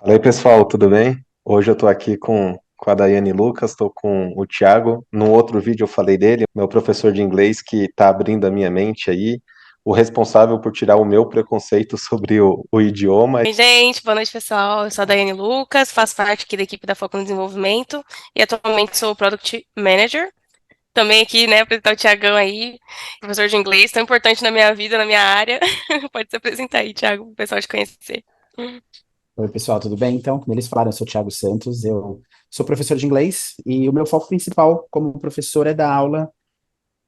Fala aí, pessoal, tudo bem? Hoje eu tô aqui com a Daiane Lucas, tô com o Thiago. No outro vídeo eu falei dele, meu professor de inglês que tá abrindo a minha mente aí, o responsável por tirar o meu preconceito sobre o idioma. Oi, gente, boa noite, pessoal. Eu sou a Daiane Lucas, faço parte aqui da equipe da Foco no Desenvolvimento e atualmente sou Product Manager. Também aqui, né, apresentar o Tiagão aí, professor de inglês, tão importante na minha vida, na minha área. Pode se apresentar aí, Thiago, para o pessoal te conhecer. Oi, pessoal, tudo bem? Então, como eles falaram, eu sou o Thiago Santos, eu sou professor de inglês e o meu foco principal como professor é dar aula,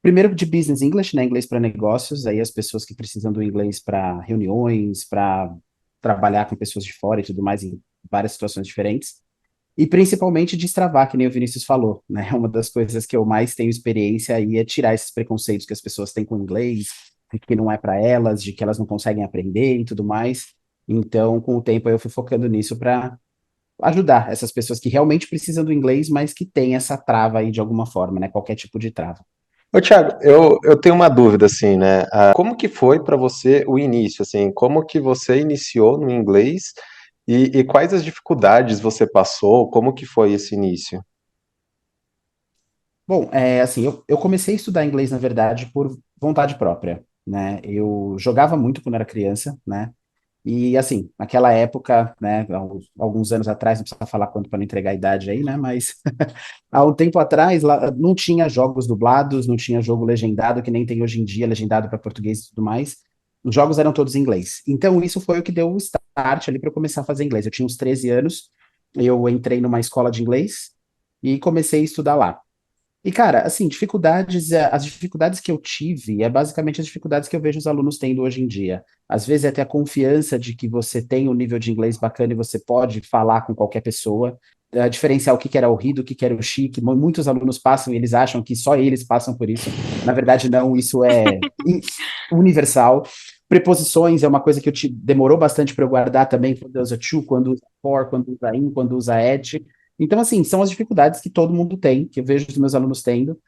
primeiro de Business English, né, inglês para negócios, aí as pessoas que precisam do inglês para reuniões, para trabalhar com pessoas de fora e tudo mais, em várias situações diferentes, e principalmente destravar, que nem o Vinícius falou, né, uma das coisas que eu mais tenho experiência aí é tirar esses preconceitos que as pessoas têm com o inglês, de que não é para elas, de que elas não conseguem aprender e tudo mais. Então, com o tempo, eu fui focando nisso para ajudar essas pessoas que realmente precisam do inglês, mas que têm essa trava aí de alguma forma, né? Qualquer tipo de trava. Ô, Thiago, eu tenho uma dúvida, assim, né? Como que foi para você o início, assim? Como que você iniciou no inglês e quais as dificuldades você passou? Como que foi esse início? Bom, assim, eu comecei a estudar inglês, na verdade, por vontade própria, né? Eu jogava muito quando era criança, né? E, assim, naquela época, né, alguns anos atrás, não precisa falar quanto para não entregar a idade aí, né? Mas há um tempo atrás, lá, não tinha jogos dublados, não tinha jogo legendado, que nem tem hoje em dia, legendado para português e tudo mais. Os jogos eram todos em inglês. Então, isso foi o que deu o start ali para eu começar a fazer inglês. Eu tinha uns 13 anos, eu entrei numa escola de inglês e comecei a estudar lá. E, cara, assim, dificuldades, as dificuldades que eu tive é basicamente as dificuldades que eu vejo os alunos tendo hoje em dia. Às vezes é ter a confiança de que você tem um nível de inglês bacana e você pode falar com qualquer pessoa, diferenciar o que que era o ri do que era o chique. Muitos alunos passam e eles acham que só eles passam por isso. Na verdade, não, isso é universal. Preposições é uma coisa que demorou bastante para eu guardar também, quando usa to, quando usa for, quando usa in, quando usa at. Então, assim, são as dificuldades que todo mundo tem, que eu vejo os meus alunos tendo.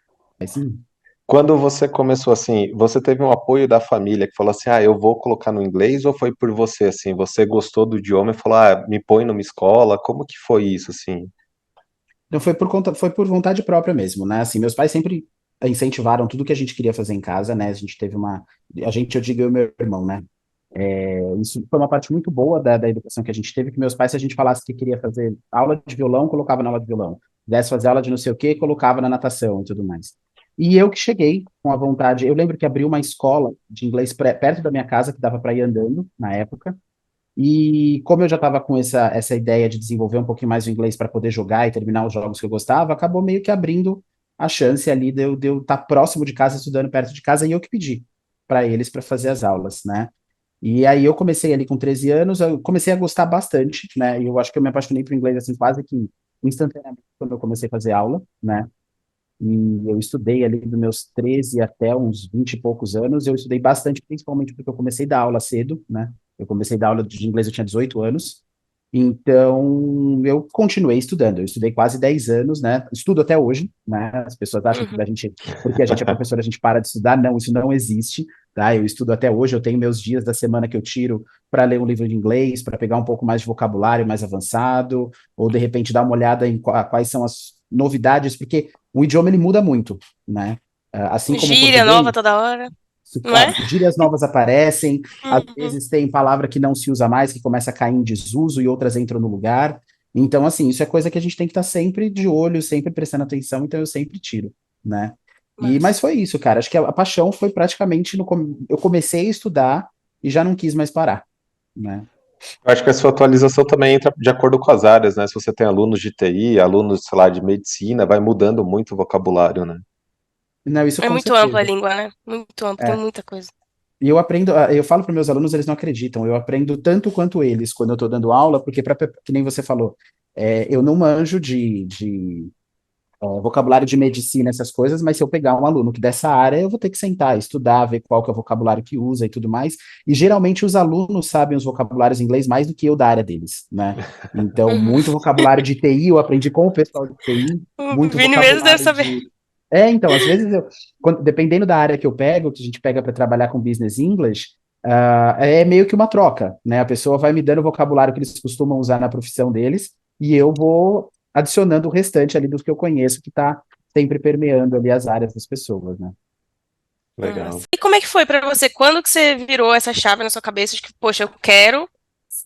Mas, sim, Quando você começou assim, você teve um apoio da família que falou assim, eu vou colocar no inglês, ou foi por você assim, você gostou do idioma e falou, me põe numa escola, como que foi isso assim? não foi por conta, foi por vontade própria mesmo, né? Assim, meus pais sempre incentivaram tudo que a gente queria fazer em casa, né? A gente teve a gente, eu digo eu e meu irmão, né? Isso foi uma parte muito boa da educação que a gente teve, que meus pais, se a gente falasse que queria fazer aula de violão, colocava na aula de violão. Quisesse fazer aula de não sei o quê, colocava na natação e tudo mais. E eu que cheguei com a vontade, eu lembro que abriu uma escola de inglês perto da minha casa, que dava para ir andando na época. E como eu já estava com essa ideia de desenvolver um pouquinho mais o inglês para poder jogar e terminar os jogos que eu gostava, acabou meio que abrindo a chance ali de eu estar próximo de casa, estudando perto de casa, e eu que pedi para eles para fazer as aulas, né? E aí eu comecei ali com 13 anos, eu comecei a gostar bastante, né? E eu acho que eu me apaixonei por inglês assim quase que instantaneamente quando eu comecei a fazer aula, né? E eu estudei ali dos meus 13 até uns 20 e poucos anos. Eu estudei bastante, principalmente porque eu comecei a dar aula cedo, né? Eu comecei a dar aula de inglês, eu tinha 18 anos. Então, eu continuei estudando. Eu estudei quase 10 anos, né? Estudo até hoje, né? As pessoas acham que Uhum. a gente, porque a gente é professor, a gente para de estudar. Não, isso não existe, tá? Eu estudo até hoje. Eu tenho meus dias da semana que eu tiro para ler um livro de inglês, para pegar um pouco mais de vocabulário mais avançado, ou de repente dar uma olhada em quais são as novidades, porque o idioma ele muda muito, né? Assim como o Gíria português, nova toda hora, não é? gírias novas aparecem, às Uhum. vezes tem palavra que não se usa mais, que começa a cair em desuso e outras entram no lugar. Então, assim, isso é coisa que a gente tem que estar sempre de olho, sempre prestando atenção, então eu sempre tiro, né? Mas Mas foi isso, cara. Acho que a paixão foi praticamente eu comecei a estudar e já não quis mais parar, né? Eu acho que a sua atualização também entra de acordo com as áreas, né? Se você tem alunos de TI, alunos, sei lá, de medicina, vai mudando muito o vocabulário, né? Não, isso é com muito ampla a certeza. língua, né? Muito ampla, tem É. muita coisa. E eu aprendo, eu falo para meus alunos, eles não acreditam, eu aprendo tanto quanto eles quando eu estou dando aula, porque, que nem você falou, eu não manjo de vocabulário de medicina, essas coisas, mas se eu pegar um aluno que dessa área, eu vou ter que sentar, estudar, ver qual que é o vocabulário que usa e tudo mais. E geralmente os alunos sabem os vocabulários em inglês mais do que eu da área deles, né? Então, Uhum. muito vocabulário de TI, eu aprendi com o pessoal de TI, O muito Vini mesmo deve vocabulário saber. de então, às vezes, dependendo da área que eu pego, que a gente pega para trabalhar com business English, é meio que uma troca, né? A pessoa vai me dando o vocabulário que eles costumam usar na profissão deles e eu vou adicionando o restante ali dos que eu conheço que está sempre permeando ali as áreas das pessoas, né? Legal. E como é que foi pra você? Quando que você virou essa chave na sua cabeça de que, poxa, eu quero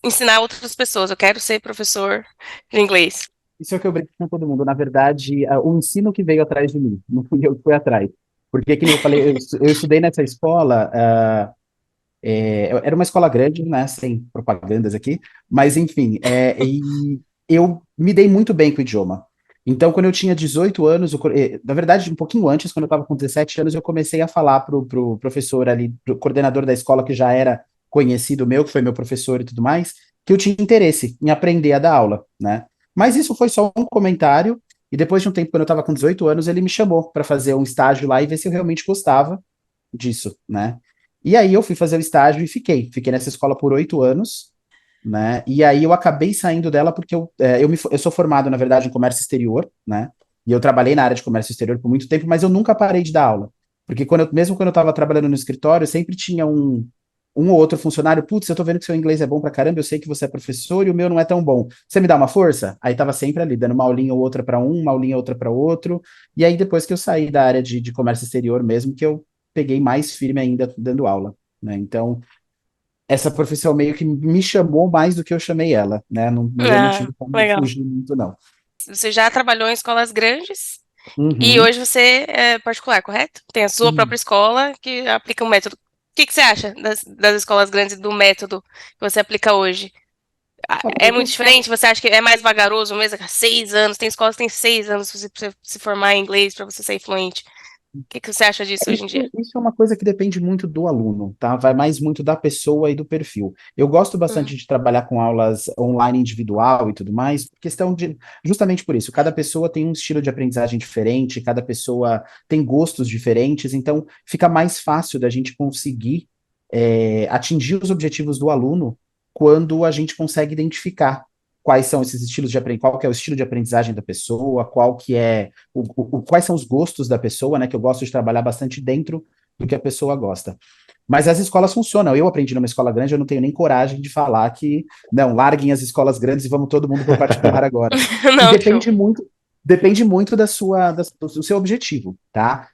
ensinar outras pessoas, eu quero ser professor de inglês? Isso é o que eu brinco com todo mundo. Na verdade, o ensino que veio atrás de mim, não fui eu que fui atrás. Porque, que nem eu falei, eu estudei nessa escola, era uma escola grande, né, sem propagandas aqui, mas enfim, e eu me dei muito bem com o idioma. Então, quando eu tinha 18 anos, na verdade, um pouquinho antes, quando eu estava com 17 anos, eu comecei a falar pro professor ali, pro coordenador da escola, que já era conhecido meu, que foi meu professor e tudo mais, que eu tinha interesse em aprender a dar aula, né? Mas isso foi só um comentário, e depois de um tempo, quando eu estava com 18 anos, ele me chamou para fazer um estágio lá e ver se eu realmente gostava disso, né? E aí eu fui fazer o estágio e fiquei nessa escola por 8 anos, né? E aí eu acabei saindo dela porque eu sou formado, na verdade, em comércio exterior, né? E eu trabalhei na área de comércio exterior por muito tempo, mas eu nunca parei de dar aula. Porque mesmo quando eu estava trabalhando no escritório, sempre tinha um ou outro funcionário, putz, eu tô vendo que seu inglês é bom pra caramba, eu sei que você é professor e o meu não é tão bom. Você me dá uma força? Aí tava sempre ali, dando uma aulinha ou outra para uma aulinha ou outra para outro. E aí depois que eu saí da área de comércio exterior mesmo, que eu peguei mais firme ainda dando aula, né? Então, essa profissão meio que me chamou mais do que eu chamei ela, né? Não, eu não Ah, tive como legal. fugir muito, não. Você já trabalhou em escolas grandes e Uhum. hoje você é particular, correto? Tem a sua própria escola que aplica um método. O que que você acha das escolas grandes e do método que você aplica hoje? Olha, É muito diferente? Você acha que é mais vagaroso mesmo? 6 anos, tem escolas que tem 6 anos pra você se formar em inglês para você ser fluente. O que que você acha disso hoje em dia? Isso é uma coisa que depende muito do aluno, tá? Vai mais muito da pessoa e do perfil. Eu gosto Uhum. bastante de trabalhar com aulas online individual e tudo mais, questão de, justamente por isso, cada pessoa tem um estilo de aprendizagem diferente, cada pessoa tem gostos diferentes, então fica mais fácil da gente conseguir atingir os objetivos do aluno quando a gente consegue identificar quais são esses estilos de aprendizagem, qual que é o estilo de aprendizagem da pessoa, qual que é quais são os gostos da pessoa, né? Que eu gosto de trabalhar bastante dentro do que a pessoa gosta. Mas as escolas funcionam. Eu aprendi numa escola grande, eu não tenho nem coragem de falar que não, larguem as escolas grandes e vamos todo mundo para o particular agora. E Não, show. depende muito do seu objetivo, tá?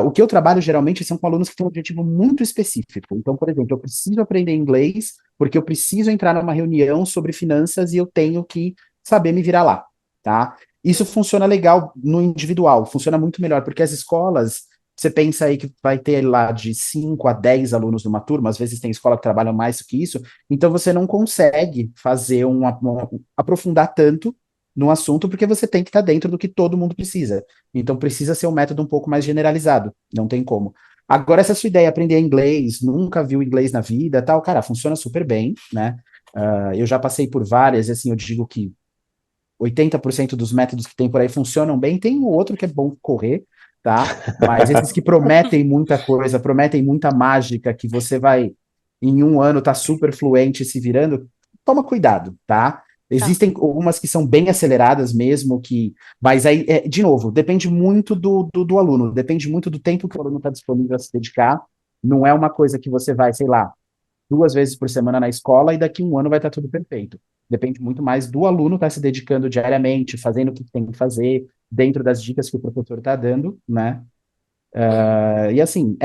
O que eu trabalho geralmente são com alunos que têm um objetivo muito específico. Então, por exemplo, eu preciso aprender inglês porque eu preciso entrar numa reunião sobre finanças e eu tenho que saber me virar lá, tá? Isso funciona legal no individual, funciona muito melhor, porque as escolas, você pensa aí que vai ter lá de 5 a 10 alunos numa turma, às vezes tem escola que trabalha mais do que isso, então você não consegue fazer aprofundar tanto no assunto, porque você tem que estar dentro do que todo mundo precisa. Então precisa ser um método um pouco mais generalizado, não tem como. Agora, essa sua ideia, aprender inglês, nunca viu inglês na vida, tal, cara, funciona super bem, né? Eu já passei por várias, assim, eu digo que 80% dos métodos que tem por aí funcionam bem, tem um outro que é bom correr, tá? Mas esses que prometem muita coisa, prometem muita mágica, que você vai, em um ano, tá super fluente se virando, toma cuidado, tá? Tá. Existem algumas que são bem aceleradas mesmo, mas aí, de novo, depende muito do aluno, depende muito do tempo que o aluno está disponível a se dedicar. Não é uma coisa que você vai, sei lá, 2 vezes por semana na escola e daqui a um ano vai estar tudo perfeito. Depende muito mais do aluno estar se dedicando diariamente, fazendo o que tem que fazer, dentro das dicas que o professor está dando, né? E assim,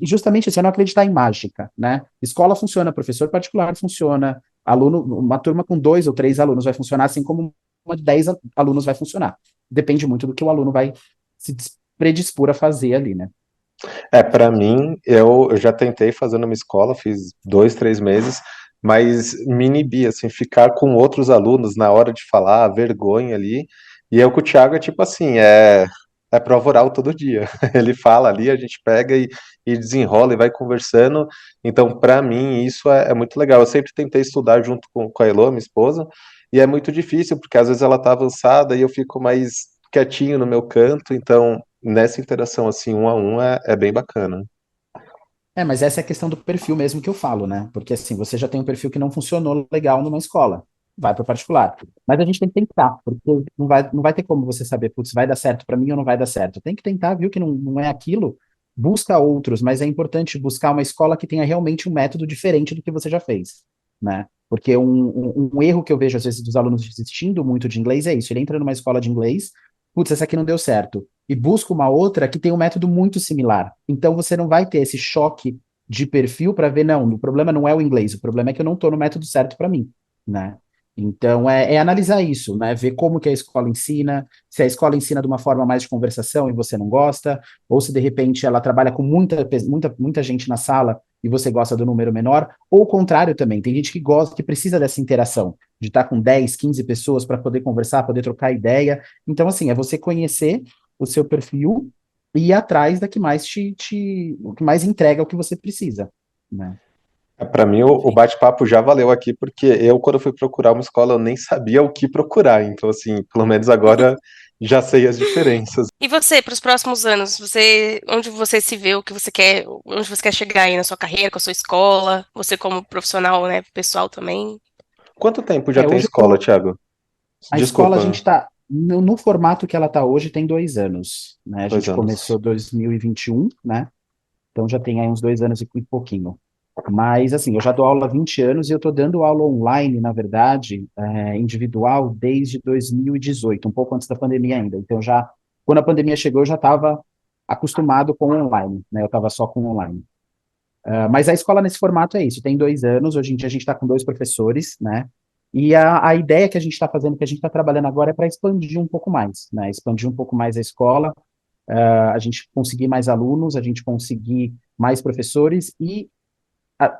justamente assim, é não acreditar em mágica, né? Escola funciona, professor particular funciona, aluno, uma turma com 2 ou 3 alunos vai funcionar, assim como uma de 10 alunos vai funcionar. Depende muito do que o aluno vai se predispor a fazer ali, né? Para mim, eu já tentei fazer numa escola, fiz 2, 3 meses, mas me inibi, assim, ficar com outros alunos na hora de falar, a vergonha ali. E eu com o Thiago é tipo assim, é prova oral todo dia. Ele fala ali, a gente pega e desenrola e vai conversando. Então, para mim, isso é muito legal. Eu sempre tentei estudar junto com a Elô, minha esposa, e é muito difícil, porque às vezes ela tá avançada e eu fico mais quietinho no meu canto, então nessa interação assim, um a um, é bem bacana. Mas essa é a questão do perfil mesmo que eu falo, né? Porque assim, você já tem um perfil que não funcionou legal numa escola, vai para o particular. Mas a gente tem que tentar, porque não vai ter como você saber, putz, vai dar certo para mim ou não vai dar certo. Tem que tentar, viu que não é aquilo, busca outros, mas é importante buscar uma escola que tenha realmente um método diferente do que você já fez, né? Porque um erro que eu vejo, às vezes, dos alunos desistindo muito de inglês é isso, ele entra numa escola de inglês, putz, essa aqui não deu certo, e busca uma outra que tem um método muito similar. Então, você não vai ter esse choque de perfil para ver, não, o problema não é o inglês, o problema é que eu não estou no método certo para mim, né? Então, é analisar isso, né? Ver como que a escola ensina, se a escola ensina de uma forma mais de conversação e você não gosta, ou se de repente ela trabalha com muita gente na sala e você gosta do número menor, ou o contrário também, tem gente que gosta, que precisa dessa interação, de estar com 10, 15 pessoas para poder conversar, poder trocar ideia. Então, assim, é você conhecer o seu perfil e ir atrás da que mais o que mais entrega o que você precisa, né? Para mim, o bate-papo já valeu aqui, porque eu, quando fui procurar uma escola, eu nem sabia o que procurar. Então, assim, pelo menos agora já sei as diferenças. E você, para os próximos anos, onde você se vê, o que você quer, onde você quer chegar aí na sua carreira, com a sua escola, você como profissional, né, pessoal também? Quanto tempo já tem Hoje escola, Thiago? a escola a gente Desculpa, está, no formato que ela está hoje, tem 2 anos, né? A dois gente anos. começou 2021, né? Então já tem aí uns 2 anos e pouquinho. Mas, assim, eu já dou aula há 20 anos e eu estou dando aula online, na verdade, individual, desde 2018, um pouco antes da pandemia ainda. Então, quando a pandemia chegou, eu já estava acostumado com online, né? Eu estava só com online. Mas a escola nesse formato é isso, tem 2 anos, hoje em dia a gente está com 2 professores, né? E a ideia que a gente está fazendo, que a gente está trabalhando agora, é para expandir um pouco mais, né? Expandir um pouco mais a escola, a gente conseguir mais alunos, a gente conseguir mais professores e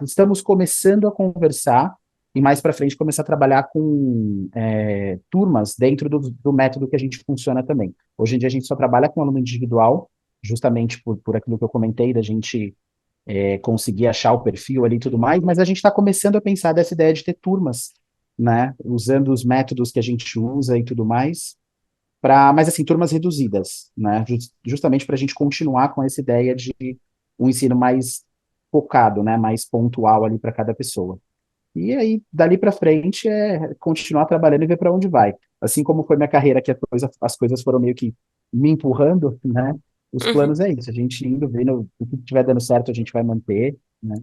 estamos começando a conversar e mais para frente começar a trabalhar com turmas dentro do método que a gente funciona também. Hoje em dia a gente só trabalha com aluno individual, justamente por aquilo que eu comentei, da gente conseguir achar o perfil ali e tudo mais, mas a gente está começando a pensar dessa ideia de ter turmas, né? Usando os métodos que a gente usa e tudo mais, mas assim, turmas reduzidas, né? Justamente para a gente continuar com essa ideia de um ensino mais focado, né? Mais pontual ali para cada pessoa. E aí, dali para frente, é continuar trabalhando e ver para onde vai. Assim como foi minha carreira, que as coisas foram meio que me empurrando, né? Os Uhum. planos é isso, a gente indo, vendo o que estiver dando certo, a gente vai manter, né?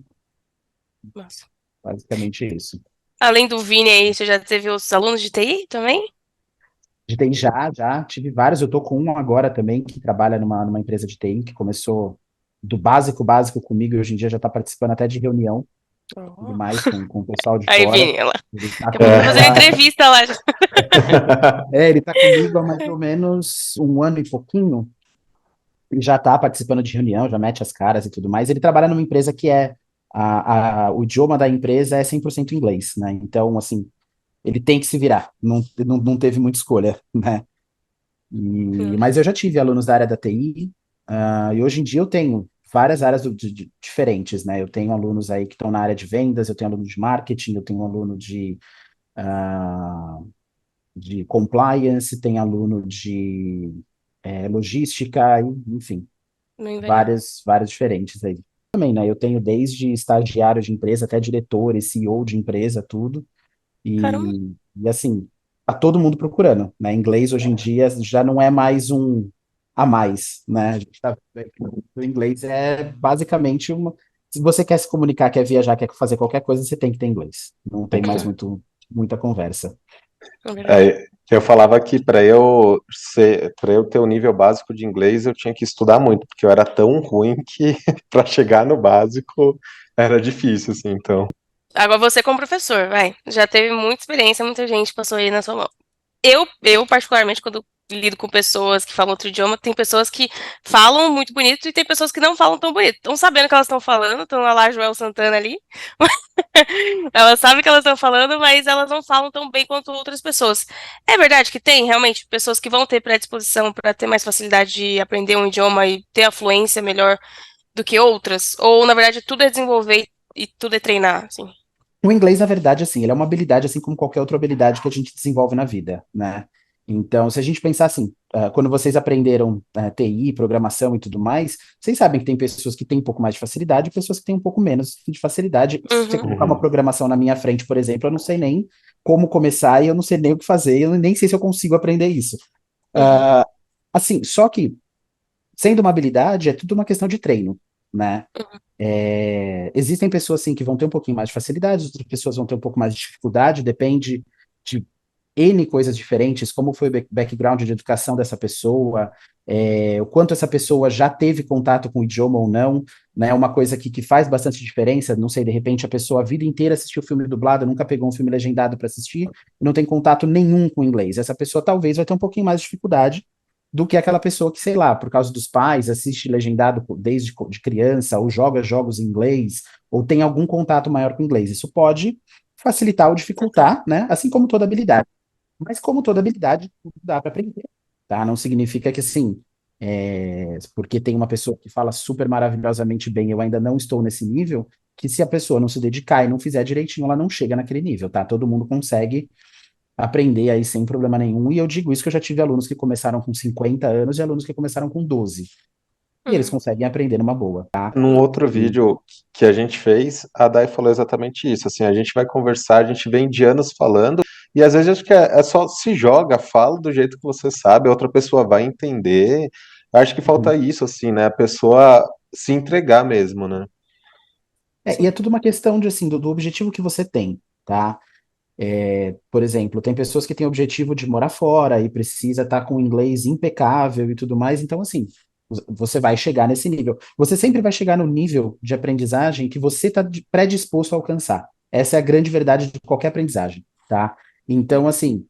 Nossa. Basicamente isso. Além do Vini aí, você já teve os alunos de TI também? De TI já tive vários, eu tô com um agora também, que trabalha numa empresa de TI, que começou do básico comigo, e hoje em dia já está participando até de reunião, tudo Oh. mais, com o pessoal de Aí, fora. Vini, ela Ele tá já podia comigo fazer uma há, entrevista lá. ele tá comigo há mais ou menos um ano e pouquinho, e já está participando de reunião, já mete as caras e tudo mais. Ele trabalha numa empresa que o idioma da empresa é 100% inglês, né? Então, assim, ele tem que se virar, não teve muita escolha, né? Mas eu já tive alunos da área da TI, e hoje em dia eu tenho várias áreas diferentes, né? Eu tenho alunos aí que estão na área de vendas, eu tenho aluno de marketing, eu tenho aluno de compliance, tenho aluno de logística, enfim, Bem variado. várias diferentes aí. Também, né? Eu tenho desde estagiário de empresa até diretor e CEO de empresa, tudo. Caramba. E assim, tá todo mundo procurando, né? Inglês hoje em dia já não é mais um a mais, né? A gente tá, o inglês é basicamente uma. Se você quer se comunicar, quer viajar, quer fazer qualquer coisa, você tem que ter inglês. Não tem mais muita conversa. É verdade. É, eu falava que para eu ter o nível básico de inglês, eu tinha que estudar muito, porque eu era tão ruim que para chegar no básico era difícil, assim, então. Agora você como professor, vai. Já teve muita experiência, muita gente passou aí na sua mão. Eu particularmente, quando lido com pessoas que falam outro idioma, tem pessoas que falam muito bonito e tem pessoas que não falam tão bonito. Estão sabendo o que elas estão falando, estão lá Joel Santana ali. Elas sabem o que elas estão falando, mas elas não falam tão bem quanto outras pessoas. É verdade que tem, realmente, pessoas que vão ter predisposição para ter mais facilidade de aprender um idioma e ter a fluência melhor do que outras? Ou, na verdade, tudo é desenvolver e tudo é treinar, assim? O inglês, na verdade, assim, ele é uma habilidade assim como qualquer outra habilidade que a gente desenvolve na vida, né? Então, se a gente pensar assim, quando vocês aprenderam TI, programação e tudo mais, vocês sabem que tem pessoas que têm um pouco mais de facilidade e pessoas que têm um pouco menos de facilidade. Se você Uhum, colocar uma Uhum. programação na minha frente, por exemplo, eu não sei nem como começar e eu não sei nem o que fazer, eu nem sei se eu consigo aprender isso. uhum, Ah, assim, só que sendo uma habilidade, é tudo uma questão de treino, né? Existem pessoas, assim, que vão ter um pouquinho mais de facilidade, outras pessoas vão ter um pouco mais de dificuldade, depende de N coisas diferentes, como foi o background de educação dessa pessoa, o quanto essa pessoa já teve contato com o idioma ou não, né? Uma coisa que faz bastante diferença, não sei, de repente a pessoa a vida inteira assistiu filme dublado, nunca pegou um filme legendado para assistir, e não tem contato nenhum com o inglês. Essa pessoa talvez vai ter um pouquinho mais de dificuldade do que aquela pessoa que, sei lá, por causa dos pais, assiste legendado desde de criança, ou joga jogos em inglês, ou tem algum contato maior com o inglês. Isso pode facilitar ou dificultar, né? Assim como toda habilidade. Mas como toda habilidade, tudo dá para aprender, tá? Não significa que, assim, porque tem uma pessoa que fala super maravilhosamente bem, eu ainda não estou nesse nível, que se a pessoa não se dedicar e não fizer direitinho, ela não chega naquele nível, tá? Todo mundo consegue aprender aí sem problema nenhum, e eu digo isso que eu já tive alunos que começaram com 50 anos e alunos que começaram com 12, e eles Uhum. conseguem aprender numa boa, tá? Num outro E, vídeo que a gente fez, a Dai falou exatamente isso. Assim, a gente vai conversar, a gente vem de anos falando, e às vezes acho que é só se joga, fala do jeito que você sabe, a outra pessoa vai entender. Acho que falta isso, assim, né? A pessoa se entregar mesmo, né? e é tudo uma questão de, assim, do objetivo que você tem, tá? Por exemplo, tem pessoas que têm o objetivo de morar fora e precisa estar com o inglês impecável e tudo mais, então, assim, você vai chegar nesse nível. Você sempre vai chegar no nível de aprendizagem que você está predisposto a alcançar. Essa é a grande verdade de qualquer aprendizagem, tá? Então, assim,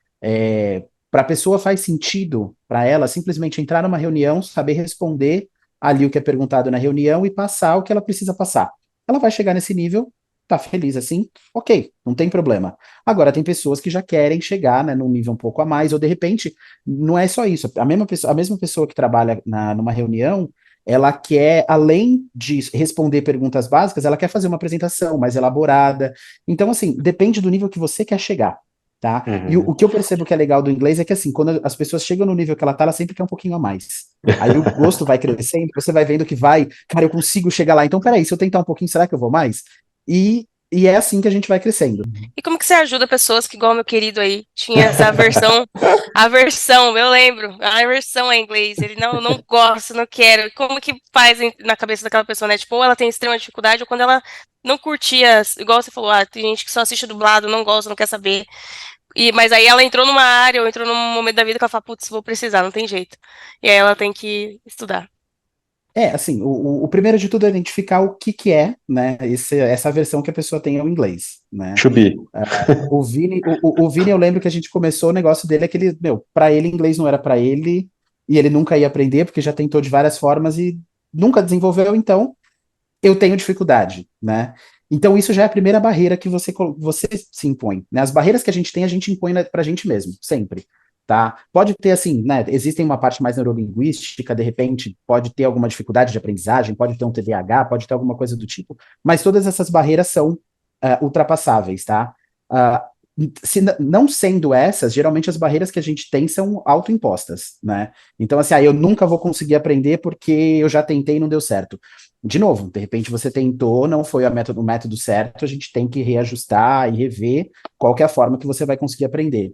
para a pessoa faz sentido para ela simplesmente entrar numa reunião, saber responder ali o que é perguntado na reunião e passar o que ela precisa passar. Ela vai chegar nesse nível, tá feliz assim, ok, não tem problema. Agora, tem pessoas que já querem chegar, né, num nível um pouco a mais, ou de repente, não é só isso. A mesma pessoa que trabalha numa reunião, ela quer, além de responder perguntas básicas, ela quer fazer uma apresentação mais elaborada. Então, assim, depende do nível que você quer chegar, tá? E o, Uhum. o que eu percebo que é legal do inglês é que, assim, quando as pessoas chegam no nível que ela tá, ela sempre quer um pouquinho a mais. Aí o gosto vai crescendo, você vai vendo que vai, cara, eu consigo chegar lá, então peraí, se eu tentar um pouquinho, será que eu vou mais? E é assim que a gente vai crescendo. E como que você ajuda pessoas que, igual meu querido aí, tinha essa aversão, eu lembro, a aversão a inglês, ele não gosta, não quero. Como que faz na cabeça daquela pessoa, né? Tipo, ou ela tem extrema dificuldade, ou quando ela não curtia, igual você falou, tem gente que só assiste dublado, não gosta, não quer saber. Mas aí ela entrou numa área, ou entrou num momento da vida que ela fala, putz, vou precisar, não tem jeito. E aí ela tem que estudar. Assim, o primeiro de tudo é identificar o que é, né, essa versão que a pessoa tem ao inglês, né? To be. O Vini, eu lembro que a gente começou o negócio dele, é que ele, meu, pra ele inglês não era pra ele, e ele nunca ia aprender, porque já tentou de várias formas e nunca desenvolveu, então eu tenho dificuldade, né? Então isso já é a primeira barreira que você se impõe, né? As barreiras que a gente impõe pra gente mesmo, sempre, tá? Pode ter, assim, né? Existem uma parte mais neurolinguística, de repente, pode ter alguma dificuldade de aprendizagem, pode ter um TDAH, pode ter alguma coisa do tipo, mas todas essas barreiras são ultrapassáveis, tá? Ah, não sendo essas, geralmente as barreiras que a gente tem são autoimpostas, né? Então, assim, eu nunca vou conseguir aprender porque eu já tentei e não deu certo. De novo, de repente você tentou, não foi o método certo, a gente tem que reajustar e rever qual que é a forma que você vai conseguir aprender.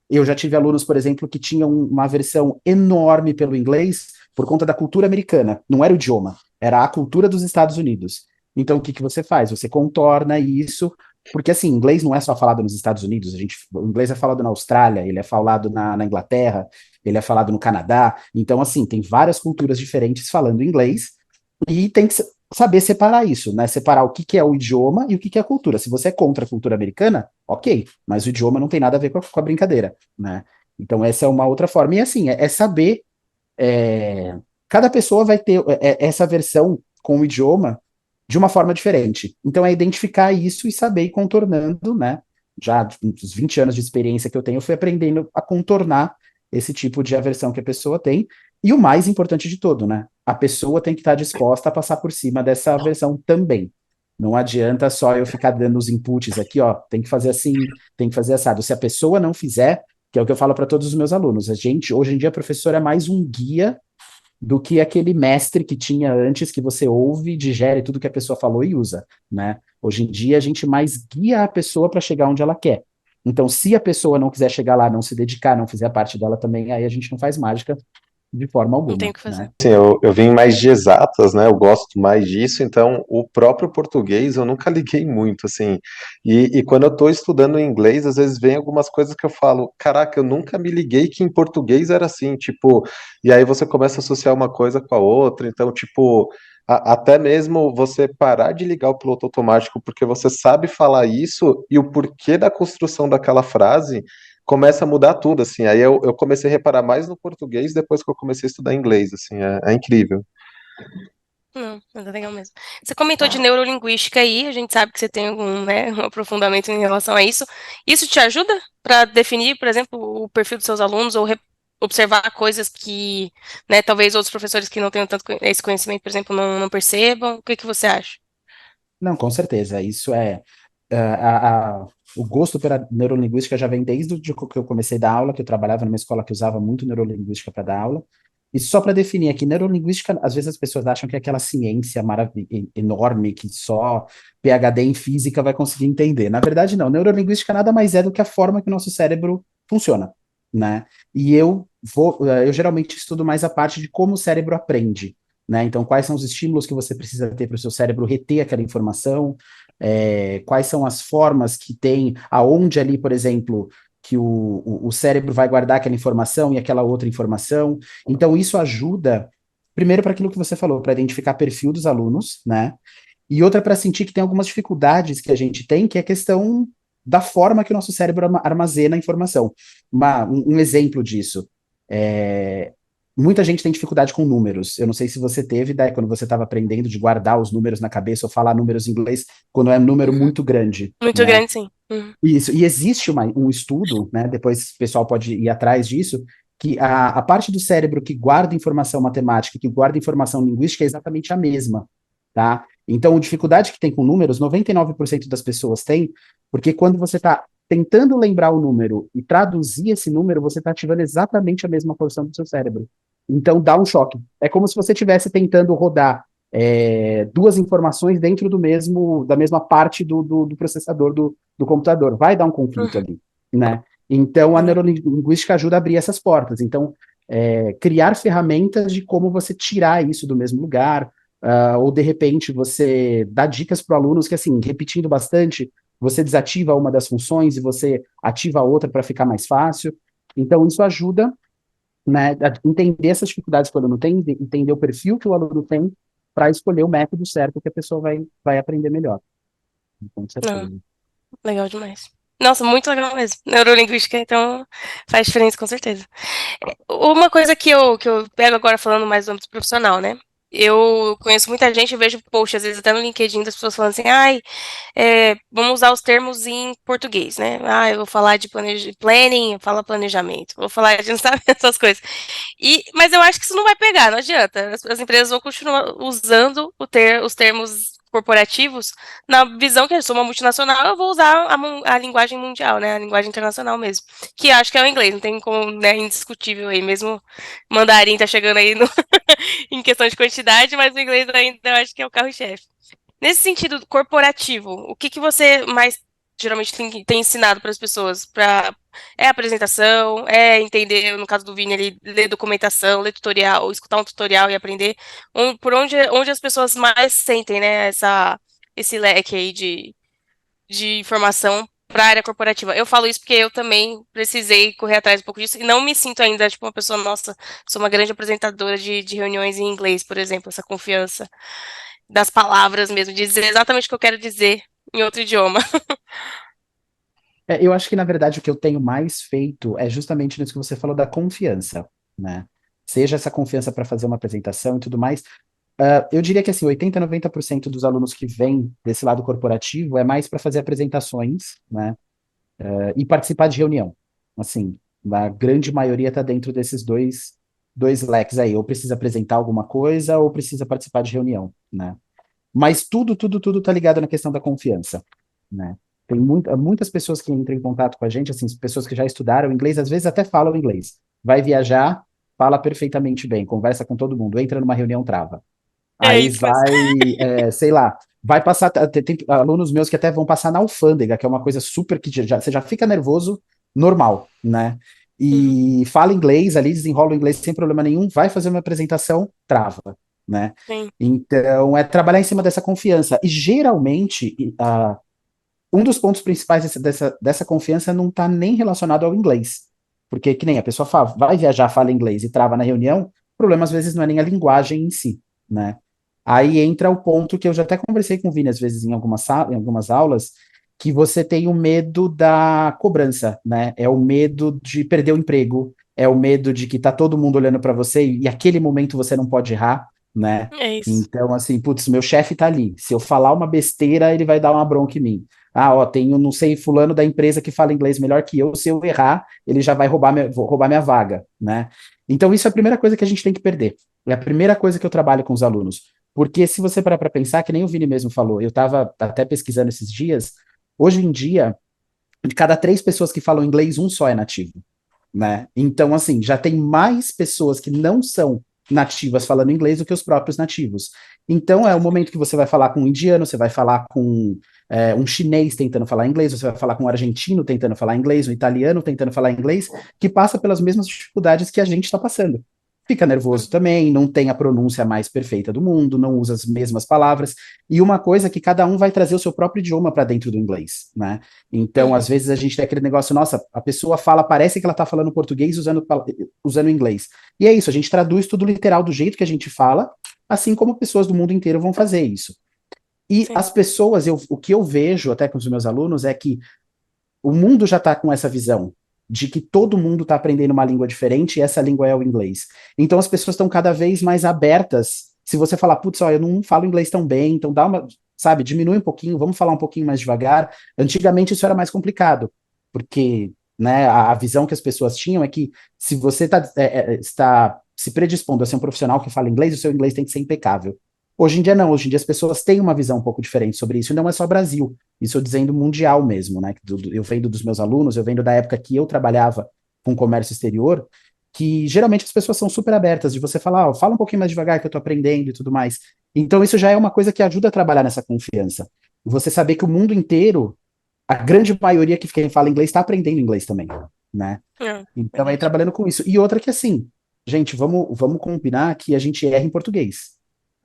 Eu já tive alunos, por exemplo, que tinham uma aversão enorme pelo inglês por conta da cultura americana. Não era o idioma, era a cultura dos Estados Unidos. Então, o que você faz? Você contorna isso, porque assim, inglês não é só falado nos Estados Unidos, o inglês é falado na Austrália, ele é falado na Inglaterra, ele é falado no Canadá. Então, assim, tem várias culturas diferentes falando inglês, e tem que saber separar isso, né? Separar o que é o idioma e o que é a cultura. Se você é contra a cultura americana, ok, mas o idioma não tem nada a ver com a brincadeira, né? Então, essa é uma outra forma. E assim, é saber. é, Cada pessoa vai ter essa versão com o idioma de uma forma diferente. Então, é identificar isso e saber ir contornando, né? Já dos 20 anos de experiência que eu tenho, eu fui aprendendo a contornar esse tipo de aversão que a pessoa tem. E o mais importante de tudo, né? A pessoa tem que estar disposta a passar por cima dessa aversão também. Não adianta só eu ficar dando os inputs aqui, ó, tem que fazer assim, tem que fazer assado. Se a pessoa não fizer, que é o que eu falo para todos os meus alunos, a gente, hoje em dia, professor é mais um guia do que aquele mestre que tinha antes, que você ouve, digere tudo que a pessoa falou e usa, né? Hoje em dia, a gente mais guia a pessoa para chegar onde ela quer. Então, se a pessoa não quiser chegar lá, não se dedicar, não fizer a parte dela também, aí a gente não faz mágica, de forma Não tem o alguma, que né? fazer. Assim, eu vim mais de exatas, né? Eu gosto mais disso, então o próprio português eu nunca liguei muito, assim. E quando eu estou estudando inglês, às vezes vem algumas coisas que eu falo, caraca, eu nunca me liguei que em português era assim, tipo, e aí você começa a associar uma coisa com a outra, então, tipo, até mesmo você parar de ligar o piloto automático porque você sabe falar isso e o porquê da construção daquela frase começa a mudar tudo, assim. Aí eu comecei a reparar mais no português depois que eu comecei a estudar inglês, assim, é incrível. Não, mas é legal mesmo. Você comentou de neurolinguística aí, a gente sabe que você tem algum, né, um aprofundamento em relação a isso. Isso te ajuda para definir, por exemplo, o perfil dos seus alunos ou observar coisas que, né, talvez outros professores que não tenham tanto esse conhecimento, por exemplo, não percebam? O que que você acha? Não, com certeza. Isso é. O gosto pela neurolinguística já vem desde o dia que eu comecei a dar aula, que eu trabalhava numa escola que usava muito neurolinguística para dar aula. E só para definir aqui, neurolinguística, às vezes as pessoas acham que é aquela ciência enorme que só PhD em física vai conseguir entender. Na verdade, não. Neurolinguística nada mais é do que a forma que o nosso cérebro funciona, né? E eu geralmente estudo mais a parte de como o cérebro aprende, né? Então, quais são os estímulos que você precisa ter para o seu cérebro reter aquela informação, quais são as formas que tem, aonde ali, por exemplo, que o cérebro vai guardar aquela informação e aquela outra informação. Então, isso ajuda, primeiro, para aquilo que você falou, para identificar perfil dos alunos, né? E outra para sentir que tem algumas dificuldades que a gente tem, que é a questão da forma que o nosso cérebro armazena a informação. Um exemplo disso. É, muita gente tem dificuldade com números. Eu não sei se você teve, daí, quando você estava aprendendo de guardar os números na cabeça ou falar números em inglês, quando é um número Uhum. muito grande, Muito né? grande, sim. Uhum. Isso, e existe um estudo, né? Depois o pessoal pode ir atrás disso, que a parte do cérebro que guarda informação matemática, que guarda informação linguística é exatamente a mesma, tá? Então, a dificuldade que tem com números, 99% das pessoas tem, porque quando você está tentando lembrar o número e traduzir esse número, você está ativando exatamente a mesma porção do seu cérebro. Então, dá um choque. É como se você estivesse tentando rodar duas informações dentro da mesma parte do processador do computador. Vai dar um conflito Uhum. ali, né? Então, a Legal. neurolinguística ajuda a abrir essas portas. Então, criar ferramentas de como você tirar isso do mesmo lugar, ou de repente você dá dicas para alunos que, assim, repetindo bastante, você desativa uma das funções e você ativa a outra para ficar mais fácil. Então, isso ajuda, né, a entender essas dificuldades que o aluno tem, entender o perfil que o aluno tem, para escolher o método certo que a pessoa vai aprender melhor. Com Não, certeza. legal demais. Nossa, muito legal mesmo. Neurolinguística, então faz diferença com certeza. Uma coisa que eu pego agora falando mais do âmbito profissional, né? Eu conheço muita gente, eu vejo post, às vezes até no LinkedIn, das pessoas falando assim, ai, vamos usar os termos em português, né? Ah, eu vou falar de planning, eu falo planejamento, vou falar de, não sabe, essas coisas. Mas eu acho que isso não vai pegar, não adianta. As empresas vão continuar usando os termos corporativos na visão que eu sou uma multinacional, eu vou usar a linguagem mundial, né? A linguagem internacional mesmo. Que acho que é o inglês, não tem como, né? Indiscutível aí, mesmo mandarim tá chegando aí em questão de quantidade, mas o inglês ainda eu acho que é o carro-chefe. Nesse sentido corporativo, o que que você mais geralmente tem ensinado para as pessoas? É apresentação, é entender, no caso do Vini, ele ler documentação, ler tutorial, ou escutar um tutorial e aprender por onde as pessoas mais sentem, né, esse leque aí de informação para a área corporativa. Eu falo isso porque eu também precisei correr atrás um pouco disso e não me sinto ainda, tipo, uma pessoa, nossa, sou uma grande apresentadora de reuniões em inglês, por exemplo, essa confiança das palavras mesmo, de dizer exatamente o que eu quero dizer em outro idioma. Eu acho que, na verdade, o que eu tenho mais feito é justamente nisso que você falou da confiança, né? Seja essa confiança para fazer uma apresentação e tudo mais. Eu diria que, assim, 80, 90% dos alunos que vêm desse lado corporativo é mais para fazer apresentações, né? E participar de reunião. Assim, a grande maioria está dentro desses dois leques aí. Ou precisa apresentar alguma coisa, ou precisa participar de reunião, né? Mas tudo tá ligado na questão da confiança, né? Tem muitas pessoas que entram em contato com a gente, assim, pessoas que já estudaram inglês, às vezes até falam inglês. Vai viajar, fala perfeitamente bem, conversa com todo mundo, entra numa reunião, trava. É Aí isso mesmo. vai, sei lá, vai passar. Tem alunos meus que até vão passar na alfândega, que é uma coisa super que você já fica nervoso, normal, né? Uhum. e fala inglês ali, desenrola o inglês sem problema nenhum, vai fazer uma apresentação, trava, né? Sim. Então, é trabalhar em cima dessa confiança. E geralmente, um dos pontos principais dessa confiança não está nem relacionado ao inglês. Porque, que nem a pessoa fala, vai viajar, fala inglês e trava na reunião, o problema às vezes não é nem a linguagem em si, né? Aí entra o ponto que eu já até conversei com o Vini, às vezes, em algumas aulas, que você tem o medo da cobrança, né? É o medo de perder o emprego, é o medo de que tá todo mundo olhando para você e aquele momento você não pode errar, né? É isso. Então, assim, putz, meu chefe tá ali. Se eu falar uma besteira, ele vai dar uma bronca em mim. Ah, ó, tem, não sei, fulano da empresa que fala inglês melhor que eu. Se eu errar, ele já vai roubar minha vaga, né? Então, isso é a primeira coisa que a gente tem que perder. É a primeira coisa que eu trabalho com os alunos. Porque se você parar para pensar, que nem o Vini mesmo falou, eu estava até pesquisando esses dias, hoje em dia, de cada 3 pessoas que falam inglês, um só é nativo, né? Então, assim, já tem mais pessoas que não são nativas falando inglês do que os próprios nativos. Então, é o momento que você vai falar com um indiano, você vai falar com um chinês tentando falar inglês, você vai falar com um argentino tentando falar inglês, um italiano tentando falar inglês, que passa pelas mesmas dificuldades que a gente está passando. Fica nervoso Uhum. também, não tem a pronúncia mais perfeita do mundo, não usa as mesmas palavras. E uma coisa é que cada um vai trazer o seu próprio idioma para dentro do inglês, né? Então, às Uhum. vezes a gente tem aquele negócio, nossa, a pessoa fala, parece que ela está falando português usando inglês. E é isso, a gente traduz tudo literal do jeito que a gente fala, assim como pessoas do mundo inteiro vão fazer isso. E Sim. as pessoas, o que eu vejo até com os meus alunos é que o mundo já está com essa visão de que todo mundo está aprendendo uma língua diferente e essa língua é o inglês. Então as pessoas estão cada vez mais abertas. Se você falar, putz, ó, eu não falo inglês tão bem, então dá uma, sabe, diminui um pouquinho, vamos falar um pouquinho mais devagar. Antigamente isso era mais complicado, porque, né, a visão que as pessoas tinham é que se você está se predispondo a ser um profissional que fala inglês, o seu inglês tem que ser impecável. Hoje em dia não, hoje em dia as pessoas têm uma visão um pouco diferente sobre isso, e não é só Brasil. Isso eu dizendo mundial mesmo, né? Eu vendo dos meus alunos, eu vendo da época que eu trabalhava com comércio exterior, que geralmente as pessoas são super abertas de você falar, ó, fala um pouquinho mais devagar que eu tô aprendendo e tudo mais. Então isso já é uma coisa que ajuda a trabalhar nessa confiança. Você saber que o mundo inteiro, a grande maioria que quem fala inglês está aprendendo inglês também, né? É, Então aí verdade. trabalhando com isso. E outra que assim, gente, vamos combinar que a gente erra em português.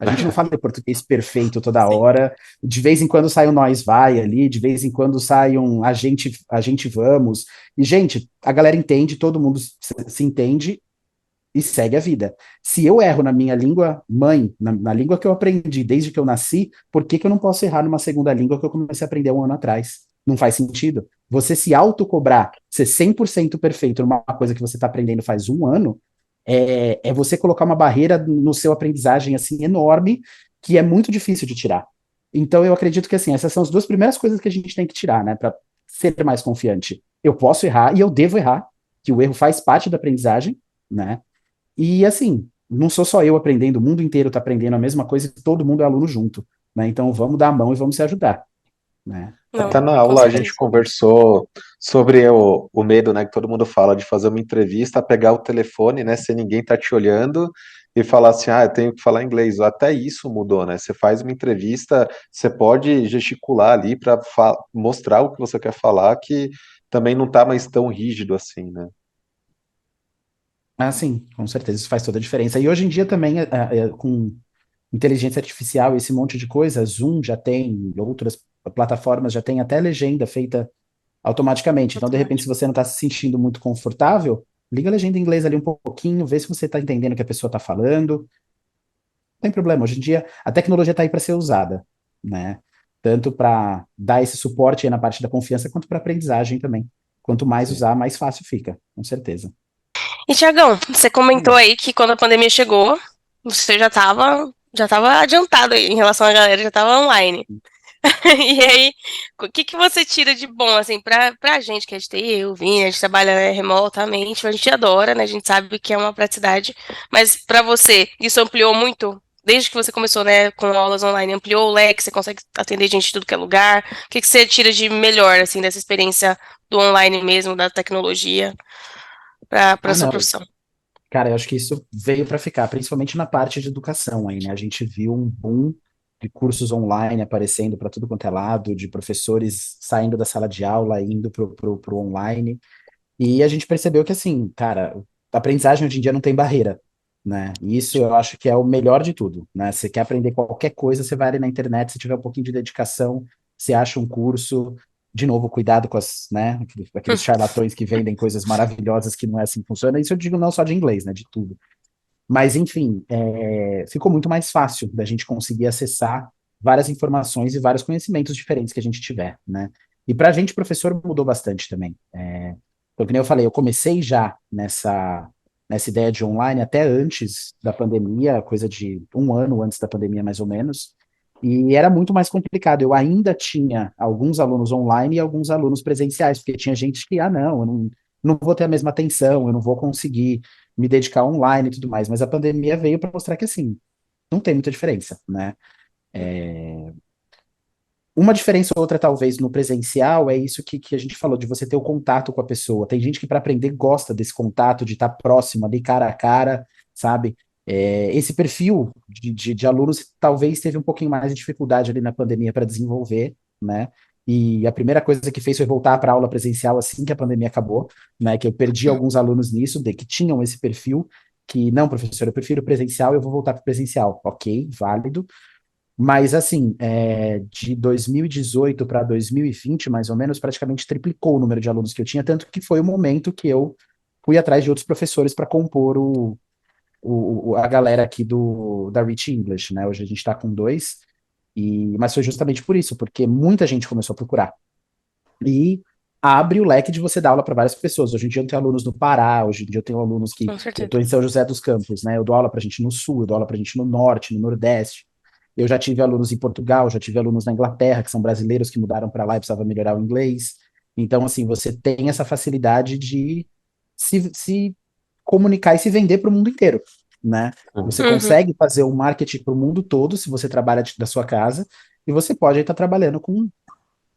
A gente não fala português perfeito toda Sim. hora. De vez em quando sai um nós vai ali, de vez em quando sai um a gente vamos. E, gente, a galera entende, todo mundo se entende e segue a vida. Se eu erro na minha língua mãe, na língua que eu aprendi desde que eu nasci, por que que eu não posso errar numa segunda língua que eu comecei a aprender um ano atrás? Não faz sentido. Você se autocobrar, ser 100% perfeito numa coisa que você está aprendendo faz um ano, é você colocar uma barreira no seu aprendizagem assim enorme, que é muito difícil de tirar. Então eu acredito que assim, essas são as 2 primeiras coisas que a gente tem que tirar, né, para ser mais confiante. Eu posso errar e eu devo errar, que o erro faz parte da aprendizagem, né? E assim, não sou só eu aprendendo, o mundo inteiro está aprendendo a mesma coisa e todo mundo é aluno junto, né? Então vamos dar a mão e vamos se ajudar, né? Não, Até na com aula a gente certeza. conversou sobre o medo, né, que todo mundo fala de fazer uma entrevista, pegar o telefone, né, se ninguém tá te olhando e falar assim, ah, eu tenho que falar inglês. Até isso mudou, né? Você faz uma entrevista, você pode gesticular ali para mostrar o que você quer falar, que também não tá mais tão rígido assim, né? Ah, sim, com certeza, isso faz toda a diferença. E hoje em dia também, com inteligência artificial, esse monte de coisa, Zoom já tem, outras plataformas já tem até legenda feita automaticamente. Então, de repente, se Automático. você não está se sentindo muito confortável, liga a legenda em inglês ali um pouquinho, vê se você está entendendo o que a pessoa está falando. Não tem problema. Hoje em dia, a tecnologia está aí para ser usada, né? Tanto para dar esse suporte aí na parte da confiança, quanto para aprendizagem também. Quanto mais Sim. usar, mais fácil fica, com certeza. E, Tiagão, você comentou Hum. aí que quando a pandemia chegou, você já tava adiantado aí em relação à galera, já tava online. E aí, o que que você tira de bom, assim, pra gente que é de TI, eu vim, a gente trabalha, né, remotamente, a gente adora, né, a gente sabe que é uma praticidade, mas pra você, isso ampliou muito? Desde que você começou, né, com aulas online, ampliou o leque, você consegue atender gente de tudo que é lugar? O que que você tira de melhor, assim, dessa experiência do online mesmo, da tecnologia, pra Ah, sua não. profissão? Cara, eu acho que isso veio para ficar, principalmente na parte de educação aí, né? A gente viu um boom de cursos online aparecendo para tudo quanto é lado, de professores saindo da sala de aula, indo pro online. E a gente percebeu que, assim, cara, a aprendizagem hoje em dia não tem barreira, né? E isso eu acho que é o melhor de tudo, né? Você quer aprender qualquer coisa, você vai ali na internet, se tiver um pouquinho de dedicação, você acha um curso. De novo, cuidado com as, né, aqueles charlatões que vendem coisas maravilhosas que não é assim que funciona. Isso eu digo não só de inglês, né, de tudo. Mas, enfim, ficou muito mais fácil da gente conseguir acessar várias informações e vários conhecimentos diferentes que a gente tiver, né? E para a gente, professor, mudou bastante também. Então, que nem eu falei, eu comecei já nessa ideia de online até antes da pandemia, coisa de um ano antes da pandemia, mais ou menos, e era muito mais complicado. Eu ainda tinha alguns alunos online e alguns alunos presenciais, porque tinha gente que, não, eu não vou ter a mesma atenção, eu não vou conseguir me dedicar online e tudo mais, mas a pandemia veio para mostrar que, assim, não tem muita diferença, né? Uma diferença ou outra, talvez, no presencial é isso que a gente falou, de você ter o contato com a pessoa. Tem gente que, para aprender, gosta desse contato, de estar próximo ali, cara a cara, sabe? Esse perfil de alunos talvez teve um pouquinho mais de dificuldade ali na pandemia para desenvolver, né? E a primeira coisa que fez foi voltar para a aula presencial assim que a pandemia acabou, né? Que eu perdi alguns alunos nisso, que tinham esse perfil, que, não, professor, eu prefiro presencial, eu vou voltar para presencial. Ok, válido. Mas, assim, de 2018 para 2020, mais ou menos, praticamente triplicou o número de alunos que eu tinha, tanto que foi o momento que eu fui atrás de outros professores para compor a galera aqui da Rich English, né? Hoje a gente está com dois, mas foi justamente por isso, porque muita gente começou a procurar. E abre o leque de você dar aula para várias pessoas. Hoje em dia eu tenho alunos no Pará, hoje em dia eu tenho alunos que... Com Eu certeza. estou em São José dos Campos, né? Eu dou aula para gente no Sul, eu dou aula para gente no Norte, no Nordeste. Eu já tive alunos em Portugal, já tive alunos na Inglaterra, que são brasileiros que mudaram para lá e precisavam melhorar o inglês. Então, assim, você tem essa facilidade de se comunicar e se vender para o mundo inteiro, né? Você Uhum. consegue fazer um marketing para o mundo todo se você trabalha da sua casa e você pode estar trabalhando com,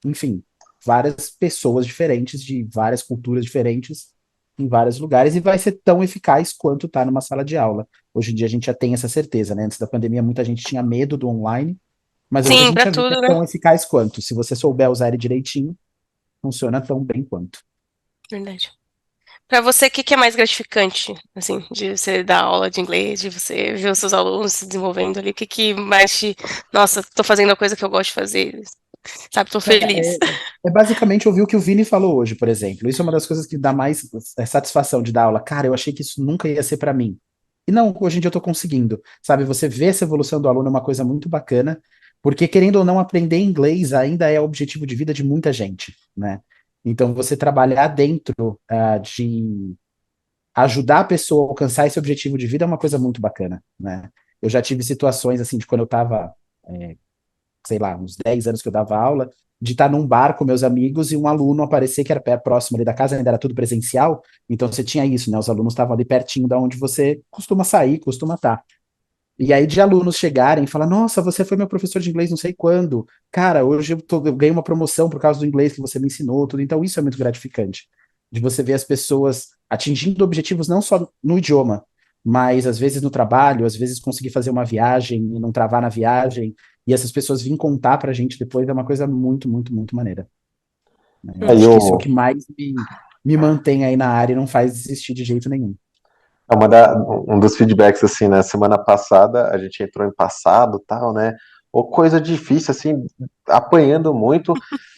enfim, várias pessoas diferentes, de várias culturas diferentes, em vários lugares, e vai ser tão eficaz quanto está numa sala de aula. Hoje em dia a gente já tem essa certeza, né? Antes da pandemia, muita gente tinha medo do online, mas hoje a Sim, gente pra já vê que é tudo, né? tão eficaz quanto. Se você souber usar ele direitinho, funciona tão bem quanto. Verdade. Pra você, o que que é mais gratificante, assim, de você dar aula de inglês, de você ver os seus alunos se desenvolvendo ali? O que que mais te... Nossa, tô fazendo a coisa que eu gosto de fazer, sabe? Tô Cara, feliz. é basicamente ouvir o que o Vini falou hoje, por exemplo. Isso é uma das coisas que dá mais satisfação de dar aula. Cara, eu achei que isso nunca ia ser para mim. E não, hoje em dia eu tô conseguindo. Sabe, você vê essa evolução do aluno é uma coisa muito bacana, porque querendo ou não, aprender inglês ainda é o objetivo de vida de muita gente, né? Então, você trabalhar dentro de ajudar a pessoa a alcançar esse objetivo de vida é uma coisa muito bacana, né? Eu já tive situações assim de quando eu estava, sei lá, uns 10 anos que eu dava aula, de estar num bar com meus amigos e um aluno aparecer que era próximo ali da casa, ainda era tudo presencial, então você tinha isso, né? Os alunos estavam ali pertinho da onde você costuma sair, costuma estar. E aí de alunos chegarem e falar, nossa, você foi meu professor de inglês não sei quando. Cara, hoje eu ganhei uma promoção por causa do inglês que você me ensinou, tudo. Então isso é muito gratificante. De você ver as pessoas atingindo objetivos não só no idioma, mas às vezes no trabalho, às vezes conseguir fazer uma viagem e não travar na viagem. E essas pessoas virem contar pra gente depois é uma coisa muito, muito, muito maneira, né? Eu Aí acho que isso é o o, que mais me mantém aí na área e não faz desistir de jeito nenhum. um dos feedbacks, assim, na semana passada, a gente entrou em passado, tal, né? Ou coisa difícil, assim, apanhando muito.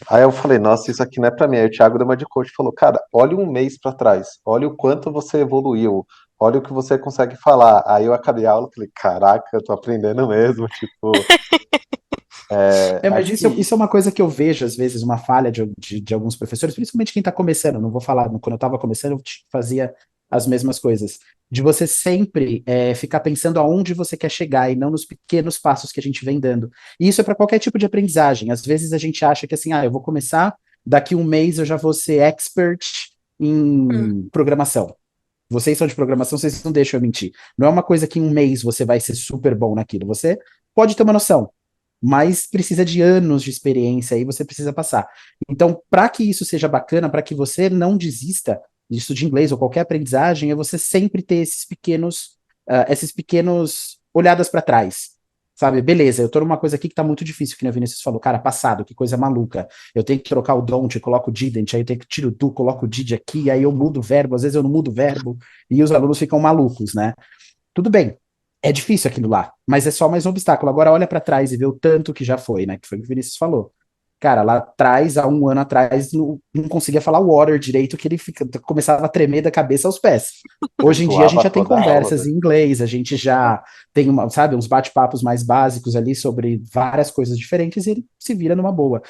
Aí eu falei, nossa, isso aqui não é pra mim. Aí o Thiago deu uma de coach e falou, cara, olha um mês pra trás, olha o quanto você evoluiu, olha o que você consegue falar. Aí eu acabei a aula e falei, caraca, eu tô aprendendo mesmo, tipo, Mas acho que isso é uma coisa que eu vejo, às vezes, uma falha de alguns professores, principalmente quem está começando. Não vou falar, quando eu estava começando, eu fazia as mesmas coisas. De você sempre ficar pensando aonde você quer chegar e não nos pequenos passos que a gente vem dando. E isso é para qualquer tipo de aprendizagem. Às vezes a gente acha que assim, eu vou começar, daqui um mês eu já vou ser expert Hum, em programação. Vocês são de programação, vocês não deixam eu mentir. Não é uma coisa que em um mês você vai ser super bom naquilo. Você pode ter uma noção, mas precisa de anos de experiência e você precisa passar. Então, para que isso seja bacana, para que você não desista disso de inglês ou qualquer aprendizagem, é você sempre ter esses pequenos olhadas para trás. Sabe, beleza, eu tô numa coisa aqui que tá muito difícil, que nem o Vinícius falou, cara, passado, que coisa maluca. Eu tenho que trocar o don't, coloco o didn't, aí eu tenho que tiro o do, coloco o did aqui, aí eu mudo o verbo, às vezes eu não mudo o verbo, e os alunos ficam malucos, né? Tudo bem, é difícil aquilo lá, mas é só mais um obstáculo. Agora olha pra trás e vê o tanto que já foi, né? Que foi o que o Vinícius falou. Cara, lá atrás, há um ano atrás, não conseguia falar water direito, que ele começava a tremer da cabeça aos pés. Hoje em dia a gente Suava já tem toda a aula, conversas né? em inglês, a gente já tem uma, sabe, uns bate-papos mais básicos ali sobre várias coisas diferentes e ele se vira numa boa.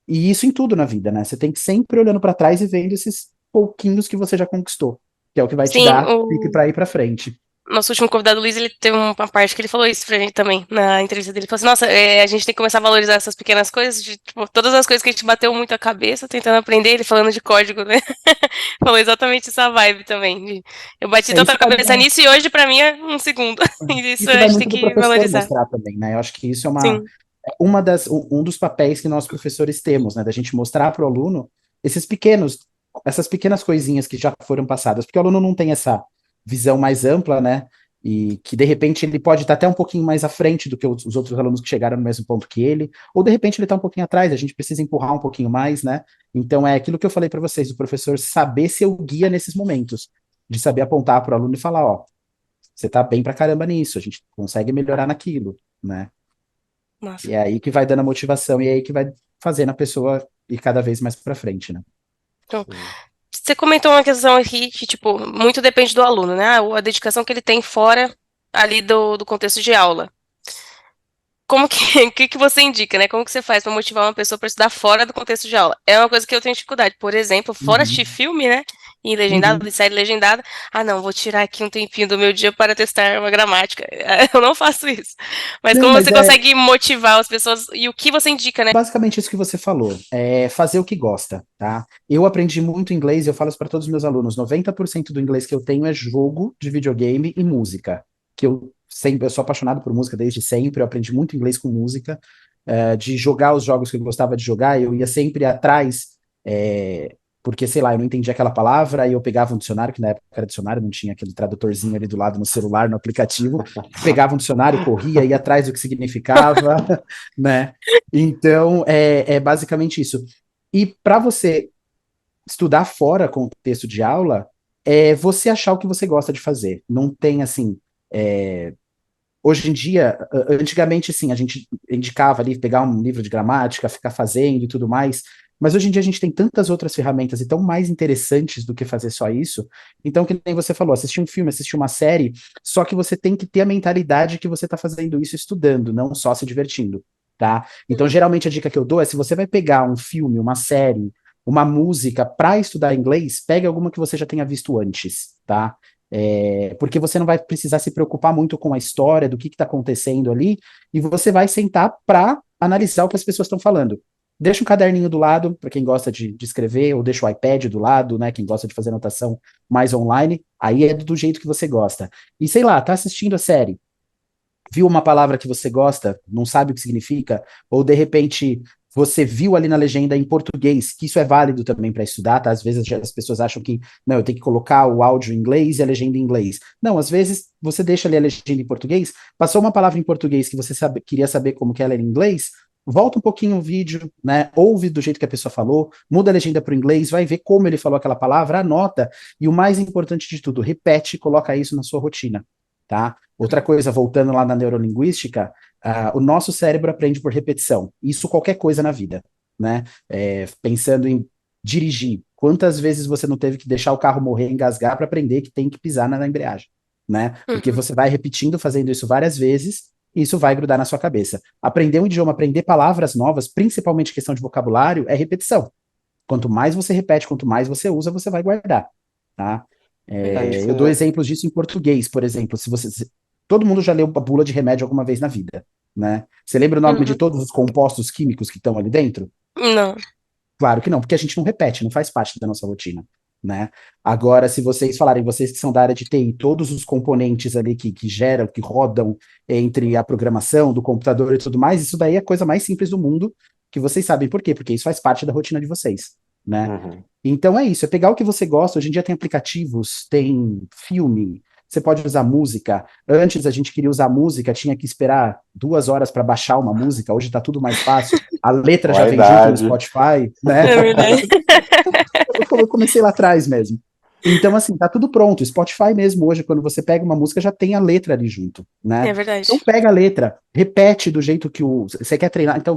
E isso em tudo na vida, né? Você tem que sempre olhando para trás e vendo esses pouquinhos que você já conquistou, que é o que vai te Sim, dar pique para ir para frente. nosso último convidado, Luiz, ele teve uma parte que ele falou isso pra gente também, na entrevista dele. Ele falou assim, nossa, a gente tem que começar a valorizar essas pequenas coisas, de, tipo, todas as coisas que a gente bateu muito a cabeça, tentando aprender, ele falando de código, né? Falou exatamente essa vibe também. Eu bati É tanta isso vai, cabeça nisso e hoje pra mim é um segundo. E isso isso a vai gente tem muito do que professor valorizar. mostrar também, né? Eu acho que isso é Sim, um dos papéis que nós professores temos, né? Da gente mostrar para o aluno esses pequenos, essas pequenas coisinhas que já foram passadas, porque o aluno não tem essa visão mais ampla, né? E que de repente ele pode estar até um pouquinho mais à frente do que os outros alunos que chegaram no mesmo ponto que ele, ou de repente ele está um pouquinho atrás, a gente precisa empurrar um pouquinho mais, né? Então é aquilo que eu falei para vocês, o professor saber ser o guia nesses momentos, de saber apontar para o aluno e falar, ó, você tá bem pra caramba nisso, a gente consegue melhorar naquilo, né? nossa. E é aí que vai dando a motivação e é aí que vai fazendo a pessoa ir cada vez mais pra frente, né? Então, Sim. você comentou uma questão aqui que, tipo, muito depende do aluno, né? A dedicação que ele tem fora ali do contexto de aula. Como que, que você indica, né? Como que você faz para motivar uma pessoa para estudar fora do contexto de aula? É uma coisa que eu tenho dificuldade. Por exemplo, fora assistir Uhum, filme, né? Em legendado, uhum. de série legendada. Ah, não, vou tirar aqui um tempinho do meu dia para testar uma gramática. Eu não faço isso. Mas Não, como mas você é consegue motivar as pessoas e o que você indica, né? basicamente isso que você falou, é fazer o que gosta, tá? Eu aprendi muito inglês, eu falo isso para todos os meus alunos, 90% do inglês que eu tenho é jogo de videogame e música, que eu sou apaixonado por música desde sempre, eu aprendi muito inglês com música, de jogar os jogos que eu gostava de jogar, eu ia sempre atrás, porque, sei lá, eu não entendia aquela palavra, aí eu pegava um dicionário, que na época era dicionário, não tinha aquele tradutorzinho ali do lado no celular, no aplicativo, pegava um dicionário, corria, ia atrás do que significava, né? Então, é basicamente isso. E para você estudar fora contexto de aula, é você achar o que você gosta de fazer. Não tem assim. é, Hoje em dia, antigamente, sim, a gente indicava ali pegar um livro de gramática, ficar fazendo e tudo mais. Mas hoje em dia a gente tem tantas outras ferramentas e tão mais interessantes do que fazer só isso. Então, que nem você falou, assistir um filme, assistir uma série, só que você tem que ter a mentalidade que você está fazendo isso estudando, não só se divertindo, tá? Então, geralmente a dica que eu dou é se você vai pegar um filme, uma série, uma música para estudar inglês, pegue alguma que você já tenha visto antes, tá? Porque você não vai precisar se preocupar muito com a história, do que está acontecendo ali, e você vai sentar para analisar o que as pessoas estão falando. Deixa um caderninho do lado, para quem gosta de escrever, ou deixa o iPad do lado, né? Quem gosta de fazer anotação mais online, aí é do jeito que você gosta. E sei lá, tá assistindo a série, viu uma palavra que você gosta, não sabe o que significa, ou de repente você viu ali na legenda em português, que isso é válido também para estudar, tá? Às vezes as pessoas acham que, não, eu tenho que colocar o áudio em inglês e a legenda em inglês. Não, às vezes você deixa ali a legenda em português, passou uma palavra em português que você queria saber como que ela era em inglês, volta um pouquinho o vídeo, né? Ouve do jeito que a pessoa falou, muda a legenda para o inglês, vai ver como ele falou aquela palavra, anota, e o mais importante de tudo, repete, coloca isso na sua rotina, tá? Outra coisa, voltando lá na neurolinguística, o nosso cérebro aprende por repetição. Isso qualquer coisa na vida, né? Pensando em dirigir, quantas vezes você não teve que deixar o carro morrer, engasgar para aprender que tem que pisar na embreagem, né? Porque Uhum. você vai repetindo, fazendo isso várias vezes, e isso vai grudar na sua cabeça. Aprender um idioma, aprender palavras novas, principalmente questão de vocabulário, é repetição. Quanto mais você repete, quanto mais você usa, você vai guardar, tá? É isso. Eu dou exemplos disso em português, por exemplo. Todo mundo já leu a bula de remédio alguma vez na vida, né? Você lembra o nome de Uhum. todos os compostos químicos que estão ali dentro? Não. Claro que não, porque a gente não repete, não faz parte da nossa rotina, né? Agora, se vocês falarem, vocês que são da área de TI, todos os componentes ali que geram, que rodam entre a programação do computador e tudo mais, isso daí é a coisa mais simples do mundo, que vocês sabem por quê? Porque isso faz parte da rotina de vocês, né? Uhum. Então é isso, é pegar o que você gosta. Hoje em dia tem aplicativos, tem filme, você pode usar música. Antes a gente queria usar música, tinha que esperar 2 horas para baixar uma música, hoje está tudo mais fácil, a letra já vem junto no Vaidade. Spotify, né? É verdade. Eu comecei lá atrás mesmo. Então, assim, tá tudo pronto. Spotify mesmo hoje, quando você pega uma música, já tem a letra ali junto, né? É verdade. Então pega a letra, repete do jeito que você quer treinar. Então,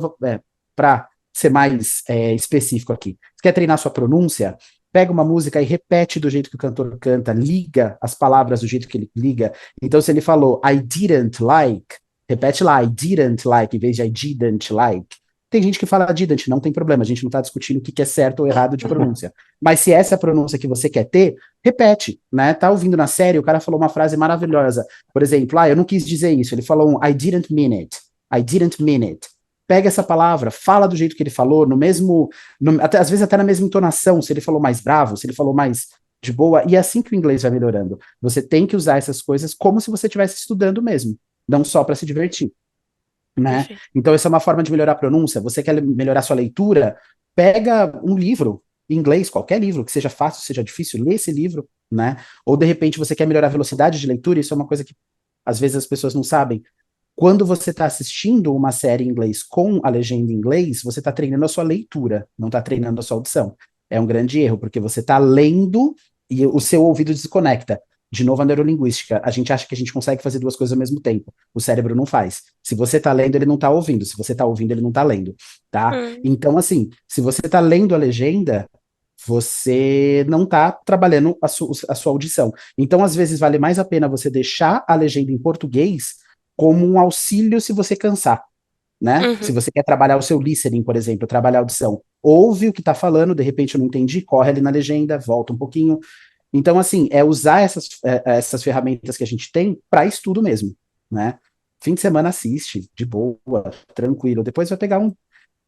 para ser mais específico aqui, você quer treinar sua pronúncia? Pega uma música e repete do jeito que o cantor canta, liga as palavras do jeito que ele liga. Então, se ele falou I didn't like, repete lá, I didn't like, em vez de I didn't like. Tem gente que fala didn't, não tem problema, a gente não está discutindo o que é certo ou errado de pronúncia. Mas se essa é a pronúncia que você quer ter, repete, né? Tá ouvindo na série, o cara falou uma frase maravilhosa. Por exemplo, eu não quis dizer isso. Ele falou I didn't mean it. I didn't mean it. Pega essa palavra, fala do jeito que ele falou, às vezes até na mesma entonação, se ele falou mais bravo, se ele falou mais de boa, e é assim que o inglês vai melhorando. Você tem que usar essas coisas como se você estivesse estudando mesmo, não só para se divertir, né? Perfeito. Então essa é uma forma de melhorar a pronúncia. Você quer melhorar sua leitura? Pega um livro em inglês, qualquer livro, que seja fácil, seja difícil, lê esse livro, né? Ou de repente você quer melhorar a velocidade de leitura, isso é uma coisa que às vezes as pessoas não sabem. Quando você está assistindo uma série em inglês com a legenda em inglês, você está treinando a sua leitura, não está treinando a sua audição. É um grande erro, porque você está lendo e o seu ouvido desconecta. De novo, a neurolinguística. A gente acha que a gente consegue fazer duas coisas ao mesmo tempo. O cérebro não faz. Se você está lendo, ele não está ouvindo. Se você está ouvindo, ele não está lendo, tá? Então, assim, se você está lendo a legenda, você não está trabalhando a sua audição. Então, às vezes, vale mais a pena você deixar a legenda em português como um auxílio se você cansar, né? Se você quer trabalhar o seu listening, por exemplo, trabalhar a audição, ouve o que está falando, de repente eu não entendi, corre ali na legenda, volta um pouquinho. Então, assim, é usar essas ferramentas que a gente tem para estudo mesmo, né? Fim de semana assiste, de boa, tranquilo. Depois vai pegar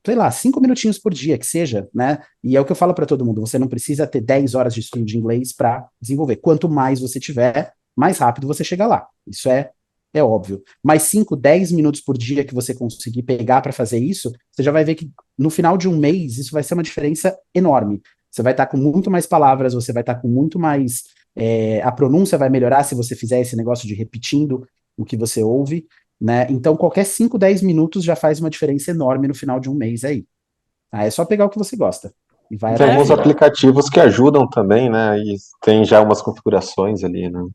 sei lá, 5 minutinhos por dia, que seja, né? E é o que eu falo para todo mundo, você não precisa ter 10 horas de estudo de inglês para desenvolver. Quanto mais você tiver, mais rápido você chega lá. Isso é óbvio. Mas 5, 10 minutos por dia que você conseguir pegar para fazer isso, você já vai ver que no final de um mês isso vai ser uma diferença enorme. Você vai estar com muito mais palavras, você vai estar com muito mais. A pronúncia vai melhorar se você fizer esse negócio de repetindo o que você ouve, né? Então, qualquer 5, 10 minutos já faz uma diferença enorme no final de um mês aí. É só pegar o que você gosta. E vai Tem alguns atrás. aplicativos que ajudam também, né? E tem já umas configurações ali, né?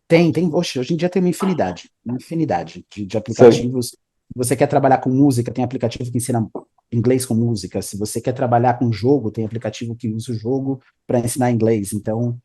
Tem. Oxe, hoje em dia tem uma infinidade de Você, aplicativos. Se você quer trabalhar com música, tem aplicativo que ensina inglês com música. Se você quer trabalhar com jogo, tem aplicativo que usa o jogo para ensinar inglês. Então,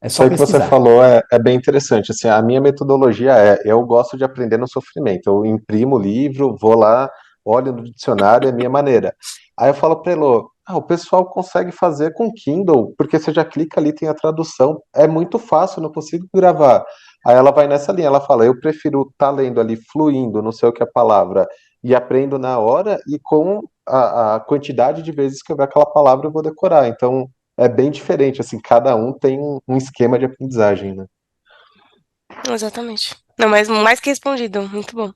é isso só aí que você pesquisar. falou é bem interessante. Assim, a minha metodologia eu gosto de aprender no sofrimento. Eu imprimo o livro, vou lá, olho no dicionário, é a minha maneira. Aí eu falo para ele, o pessoal consegue fazer com Kindle, porque você já clica ali, tem a tradução. É muito fácil, eu não consigo gravar. Aí ela vai nessa linha, ela fala, eu prefiro estar lendo ali, fluindo, não sei o que é a palavra, e aprendo na hora, e com a quantidade de vezes que eu ver aquela palavra eu vou decorar. Então, é bem diferente, assim, cada um tem um esquema de aprendizagem, né? Exatamente. Não, mas mais que respondido. Muito bom.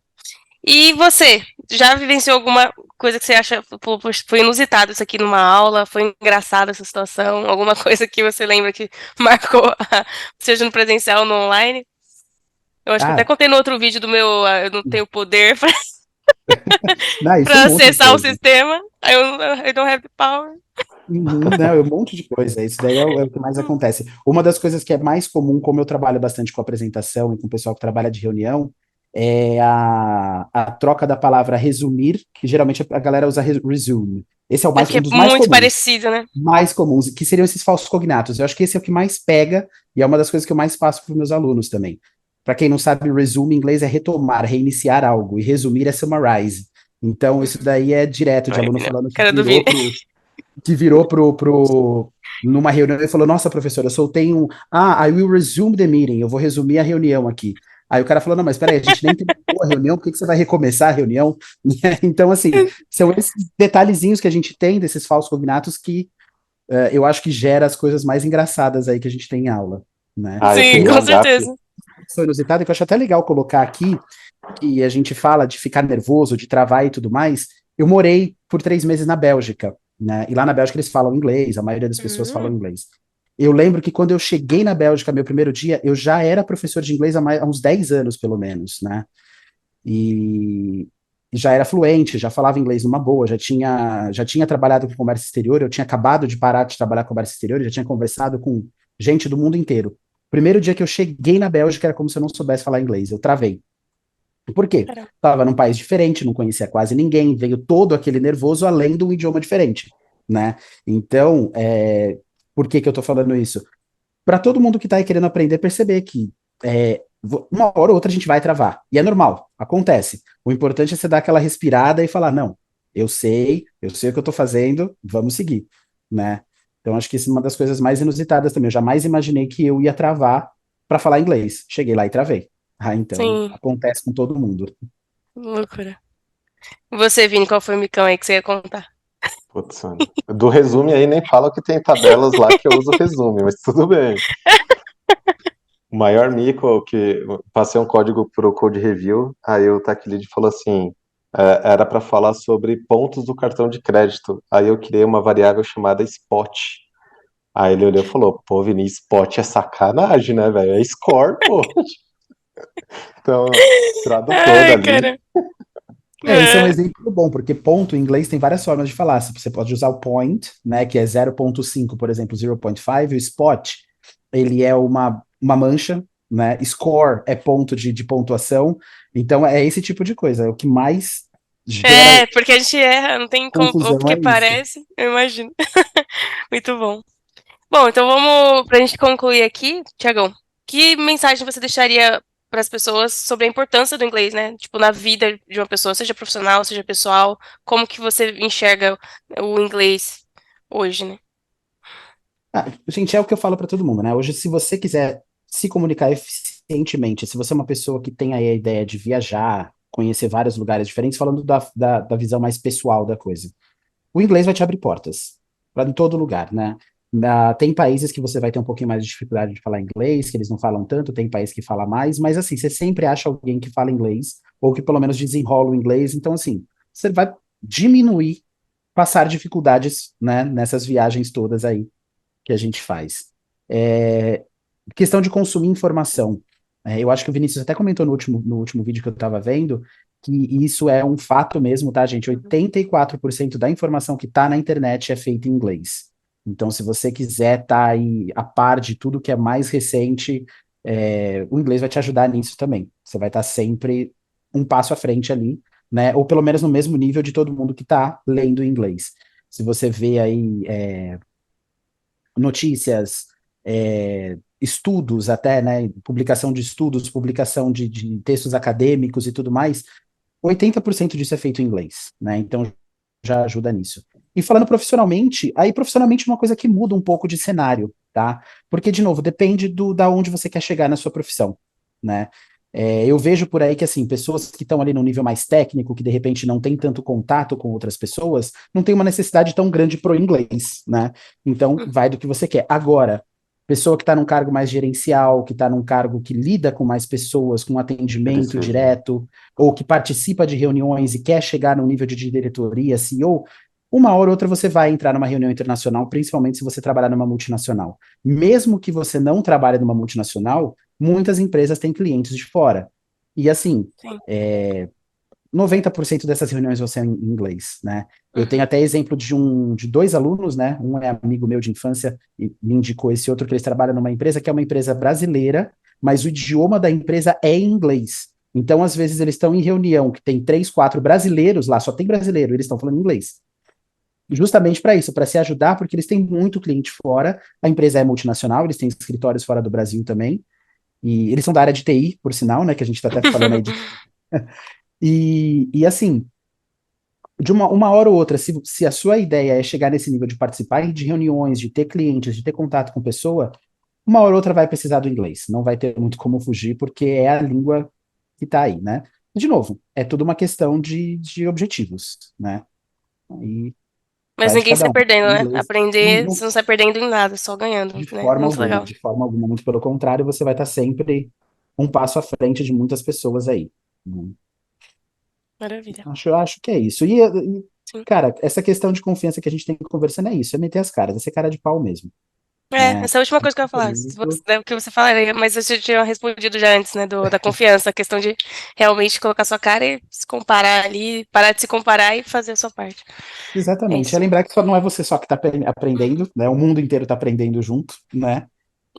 E você? Já vivenciou alguma coisa que você acha, pô, poxa, foi inusitado isso aqui numa aula? Foi engraçada essa situação? Alguma coisa que você lembra que marcou, seja no presencial ou no online? Eu acho que até Ah, contei no outro vídeo do meu, eu não tenho poder não, isso é um pra monte de acessar o coisa. sistema. I don't have the power. Não, é um monte de coisa. Isso daí é o que mais acontece. Uma das coisas que é mais comum, como eu trabalho bastante com apresentação e com o pessoal que trabalha de reunião, é a troca da palavra resumir, que geralmente a galera usa resume. Esse é É um dos mais muito comuns. parecido, né? Mais comuns, que seriam esses falsos cognatos. Eu acho que esse é o que mais pega e é uma das coisas que eu mais passo para os meus alunos também. Para quem não sabe, resume em inglês é retomar, reiniciar algo, e resumir é summarize. Então, isso daí é direto de Ai, aluno opinião. falando Cara do Vini. que virou numa reunião e falou: Nossa, professora, eu soltei I will resume the meeting, eu vou resumir a reunião aqui. Aí o cara falou: Não, mas peraí, a gente nem terminou a reunião, por que você vai recomeçar a reunião? Então, assim, são esses detalhezinhos que a gente tem desses falsos cognatos que eu acho que gera as coisas mais engraçadas aí que a gente tem em aula, né? Eu Sim, E tenho com uma um gato. certeza. coisa inusitada que eu acho até legal colocar aqui, que a gente fala de ficar nervoso, de travar e tudo mais. Eu morei por 3 meses na Bélgica, né? E lá na Bélgica eles falam inglês, a maioria das pessoas falam inglês. Eu lembro que quando eu cheguei na Bélgica, meu primeiro dia, eu já era professor de inglês há uns 10 anos, pelo menos, né? E já era fluente, já falava inglês numa boa, já tinha trabalhado com comércio exterior, eu tinha acabado de parar de trabalhar com comércio exterior, já tinha conversado com gente do mundo inteiro. Primeiro dia que eu cheguei na Bélgica era como se eu não soubesse falar inglês, eu travei. Por quê? Caramba. Estava num país diferente, não conhecia quase ninguém, veio todo aquele nervoso além de um idioma diferente, né? Então, por que que eu estou falando isso? Para todo mundo que está aí querendo aprender, perceber que uma hora ou outra a gente vai travar. E é normal, acontece. O importante é você dar aquela respirada e falar, não, eu sei o que eu estou fazendo, vamos seguir, né? Então, acho que isso é uma das coisas mais inusitadas também. Eu jamais imaginei que eu ia travar para falar inglês. Cheguei lá e travei. Ah, então, Sim, acontece com todo mundo. loucura. E você, Vini, qual foi o micão aí que você ia contar? Putz, mano. Do resume aí nem fala que tem tabelas lá que eu uso resume, mas tudo bem. O maior mico é o que eu passei um código pro Code Review, aí o Tech Lead falou assim, era para falar sobre pontos do cartão de crédito. Aí eu criei uma variável chamada spot. Aí ele olhou e falou, pô, Vini, spot é sacanagem, né, velho? É score, pô. Então, tradutor Ai, ali. cara. Esse é um É. exemplo bom, porque ponto em inglês tem várias formas de falar. Você pode usar o point, né, que é 0,5, por exemplo, 0,5, e o spot, ele é uma mancha, né? Score é ponto de pontuação. Então, é esse tipo de coisa. É o que mais gera É, porque a gente erra, não tem como, ou confusão, porque é isso. parece, eu imagino. Muito bom. Bom, então vamos, pra gente concluir aqui, Tiagão, que mensagem você deixaria para as pessoas sobre a importância do inglês, né? Tipo, na vida de uma pessoa, seja profissional, seja pessoal, como que você enxerga o inglês hoje, né? Ah, gente, é o que eu falo para todo mundo, né? Hoje, se você quiser se comunicar eficientemente, se você é uma pessoa que tem aí a ideia de viajar, conhecer vários lugares diferentes, falando da visão mais pessoal da coisa, o inglês vai te abrir portas para em todo lugar, né? Tem países que você vai ter um pouquinho mais de dificuldade de falar inglês, que eles não falam tanto, tem país que fala mais, mas assim, você sempre acha alguém que fala inglês, ou que pelo menos desenrola o inglês, então assim, você vai diminuir, passar dificuldades, né, nessas viagens todas aí que a gente faz. É, questão de consumir informação. Eu acho que o Vinícius até comentou no último vídeo que eu estava vendo, que isso é um fato mesmo, tá, gente? 84% da informação que está na internet é feita em inglês. Então, se você quiser estar aí a par de tudo que é mais recente, o inglês vai te ajudar nisso também. Você vai estar sempre um passo à frente ali, né? Ou pelo menos no mesmo nível de todo mundo que está lendo inglês. Se você vê aí notícias, estudos até, né, publicação de estudos, publicação de textos acadêmicos e tudo mais, 80% disso é feito em inglês, né, então já ajuda nisso. E falando profissionalmente, aí profissionalmente é uma coisa que muda um pouco de cenário, tá? Porque, de novo, depende da onde você quer chegar na sua profissão, né? Eu vejo por aí que, assim, pessoas que estão ali no nível mais técnico, que de repente não tem tanto contato com outras pessoas, não tem uma necessidade tão grande pro inglês, né? Então, vai do que você quer. Agora, pessoa que está num cargo mais gerencial, que está num cargo que lida com mais pessoas, com atendimento Preciso. direto, ou que participa de reuniões e quer chegar no nível de diretoria, CEO, uma hora ou outra você vai entrar numa reunião internacional, principalmente se você trabalhar numa multinacional. Mesmo que você não trabalhe numa multinacional, muitas empresas têm clientes de fora. E assim, Sim. 90% dessas reuniões vão ser em inglês, né? Eu tenho Uhum. até exemplo de dois alunos, né? Um é amigo meu de infância e me indicou esse outro que eles trabalham numa empresa que é uma empresa brasileira, mas o idioma da empresa é em inglês. Então, às vezes, eles estão em reunião que tem 3, 4 brasileiros lá, só tem brasileiro, eles estão falando inglês. Justamente para isso, para se ajudar, porque eles têm muito cliente fora, a empresa é multinacional, eles têm escritórios fora do Brasil também, e eles são da área de TI, por sinal, né? Que a gente está até falando aí de. E assim, de uma hora ou outra, se a sua ideia é chegar nesse nível de participar de reuniões, de ter clientes, de ter contato com pessoa, uma hora ou outra vai precisar do inglês. Não vai ter muito como fugir, porque é a língua que está aí, né? De novo, é tudo uma questão de objetivos, né? E Mas vai de ninguém cada sai um. perdendo, né? Inglês, Aprender, você não sai perdendo em nada, só ganhando, de né? forma Muito alguma, legal. de forma alguma. Muito pelo contrário, você vai estar sempre um passo à frente de muitas pessoas aí. Né? Maravilha. Acho que é isso. Sim. Cara, essa questão de confiança que a gente tem conversando é isso, é meter as caras, é ser cara de pau mesmo. né? Essa é a última coisa que eu ia Por falar. isso, O que você falaria, mas você tinha respondido já antes, né, da confiança, a questão de realmente colocar sua cara e se comparar ali, parar de se comparar e fazer a sua parte. É exatamente. É isso. lembrar que só não é você só que está aprendendo, né? O mundo inteiro está aprendendo junto, né?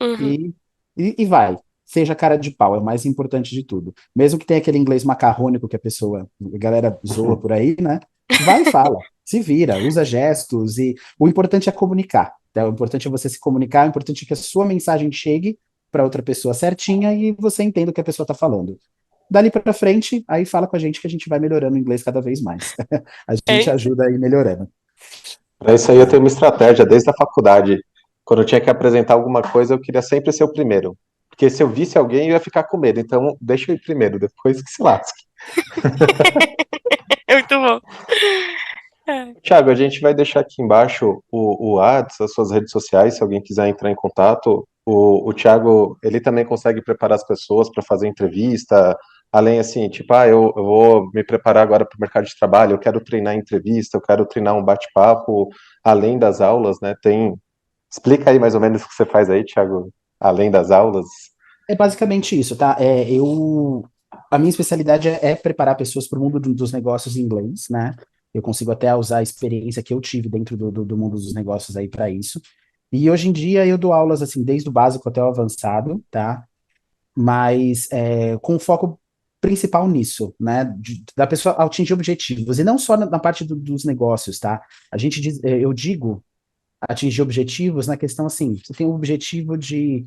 Uhum. E, e vai. Seja cara de pau, é o mais importante de tudo. Mesmo que tenha aquele inglês macarrônico que a galera zoa por aí, né? Vai e fala. Se vira, usa gestos e o importante é comunicar. Tá? O importante é você se comunicar, o importante é que a sua mensagem chegue para outra pessoa certinha e você entenda o que a pessoa está falando. Dali para frente, aí fala com a gente que a gente vai melhorando o inglês cada vez mais. A É gente isso. ajuda aí melhorando. Para isso aí eu tenho uma estratégia desde a faculdade. Quando eu tinha que apresentar alguma coisa, eu queria sempre ser o primeiro. Porque se eu visse alguém, eu ia ficar com medo. Então, deixa eu ir primeiro, depois que se lasque. É muito bom. É. Tiago, a gente vai deixar aqui embaixo o Whats, as suas redes sociais, se alguém quiser entrar em contato. O Tiago, ele também consegue preparar as pessoas para fazer entrevista, além assim, tipo, eu vou me preparar agora para o mercado de trabalho, eu quero treinar entrevista, eu quero treinar um bate-papo, além das aulas, né? Explica aí mais ou menos o que você faz aí, Tiago, além das aulas. É basicamente isso, tá? A minha especialidade é preparar pessoas para o mundo dos negócios em inglês, né? Eu consigo até usar a experiência que eu tive dentro do mundo dos negócios aí para isso. E hoje em dia eu dou aulas assim, desde o básico até o avançado, tá? Mas com foco principal nisso, né? Da pessoa atingir objetivos. E não só na parte dos negócios, tá? Eu digo atingir objetivos na questão assim, você tem o objetivo de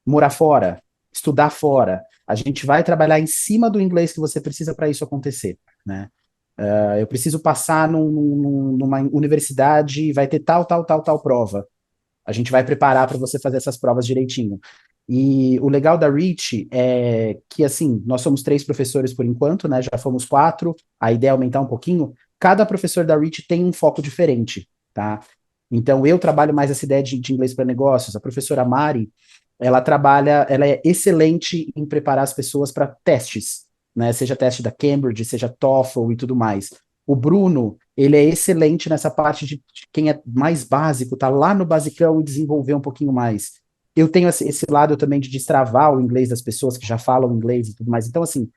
morar fora, estudar fora. A gente vai trabalhar em cima do inglês que você precisa para isso acontecer, né? Eu preciso passar numa universidade, vai ter tal prova. A gente vai preparar para você fazer essas provas direitinho. E o legal da Reach é que, assim, nós somos 3 professores por enquanto, né? Já fomos 4, a ideia é aumentar um pouquinho. Cada professor da Reach tem um foco diferente, tá? Então, eu trabalho mais essa ideia de inglês para negócios. A professora Mari, ela é excelente em preparar as pessoas para testes, né? Seja teste da Cambridge, seja TOEFL e tudo mais. O Bruno, ele é excelente nessa parte de quem é mais básico, tá lá no basicão e desenvolver um pouquinho mais. Eu tenho esse lado também de destravar o inglês das pessoas que já falam inglês e tudo mais. Então, assim,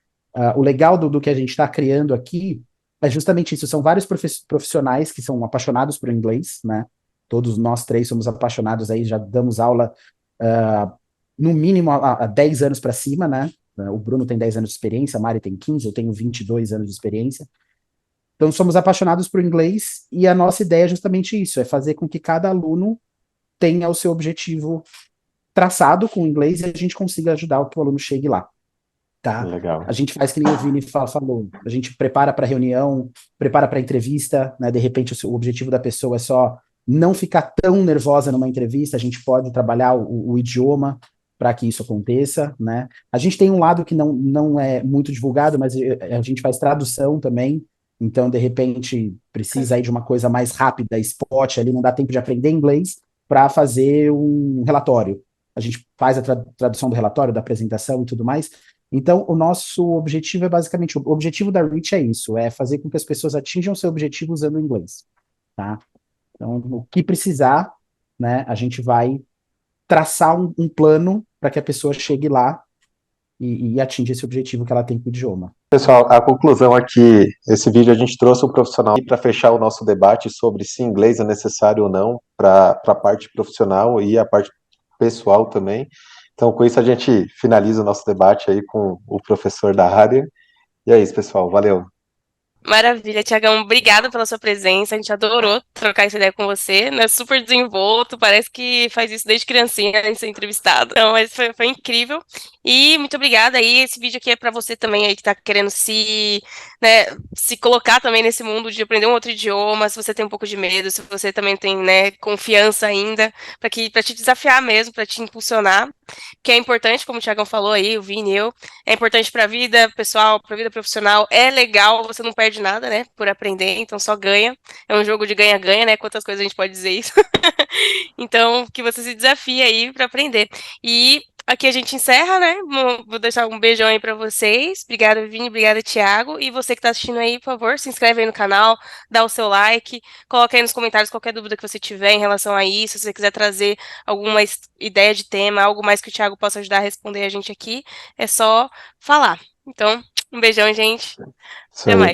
o legal do que a gente está criando aqui é justamente isso. São vários profissionais que são apaixonados por inglês, né? Todos nós 3 somos apaixonados aí, já damos aula no mínimo há 10 anos para cima, né? O Bruno tem 10 anos de experiência, a Mari tem 15, eu tenho 22 anos de experiência. Então, somos apaixonados por inglês e a nossa ideia é justamente isso, é fazer com que cada aluno tenha o seu objetivo traçado com o inglês e a gente consiga ajudar o que o aluno chegue lá, tá? A Legal. gente faz que nem o Vini falou, a gente prepara para reunião, prepara para entrevista, né? De repente o objetivo da pessoa é só não ficar tão nervosa numa entrevista, a gente pode trabalhar o idioma para que isso aconteça, né? A gente tem um lado que não é muito divulgado, mas a gente faz tradução também, então de repente precisa aí de uma coisa mais rápida, spot ali, não dá tempo de aprender inglês para fazer um relatório. A gente faz a tradução do relatório, da apresentação e tudo mais. Então, o nosso objetivo é basicamente, o objetivo da Reach é isso, é fazer com que as pessoas atinjam seu objetivo usando o inglês, tá? Então, o que precisar, né, a gente vai traçar um plano para que a pessoa chegue lá e atinja esse objetivo que ela tem com o idioma. Pessoal, a conclusão aqui, esse vídeo a gente trouxe um profissional para fechar o nosso debate sobre se inglês é necessário ou não para a parte profissional e a parte pessoal também. Então, com isso, a gente finaliza o nosso debate aí com o professor da área. E é isso, pessoal. Valeu. Maravilha, Tiagão. Obrigada pela sua presença. A gente adorou trocar essa ideia com você, né? Super desenvolto, parece que faz isso desde criancinha, antes de ser entrevistado. Então, mas foi incrível. E muito obrigada aí. Esse vídeo aqui é para você também aí que tá querendo né, se colocar também nesse mundo de aprender um outro idioma, se você tem um pouco de medo, se você também tem, né, confiança ainda, para te desafiar mesmo, para te impulsionar, que é importante, como o Tiagão falou aí, o Vini e eu, é importante para a vida pessoal, para a vida profissional, é legal, você não perde nada, né, por aprender, então só ganha. É um jogo de ganha-ganha, né? Quantas coisas a gente pode dizer isso? Então, que você se desafie aí para aprender. E aqui a gente encerra, né? Vou deixar um beijão aí pra vocês. Obrigada, Vini. Obrigada, Thiago. E você que tá assistindo aí, por favor, se inscreve aí no canal, dá o seu like, coloca aí nos comentários qualquer dúvida que você tiver em relação a isso. Se você quiser trazer alguma ideia de tema, algo mais que o Thiago possa ajudar a responder a gente aqui, é só falar. Então, um beijão, gente. Isso Até aí. mais.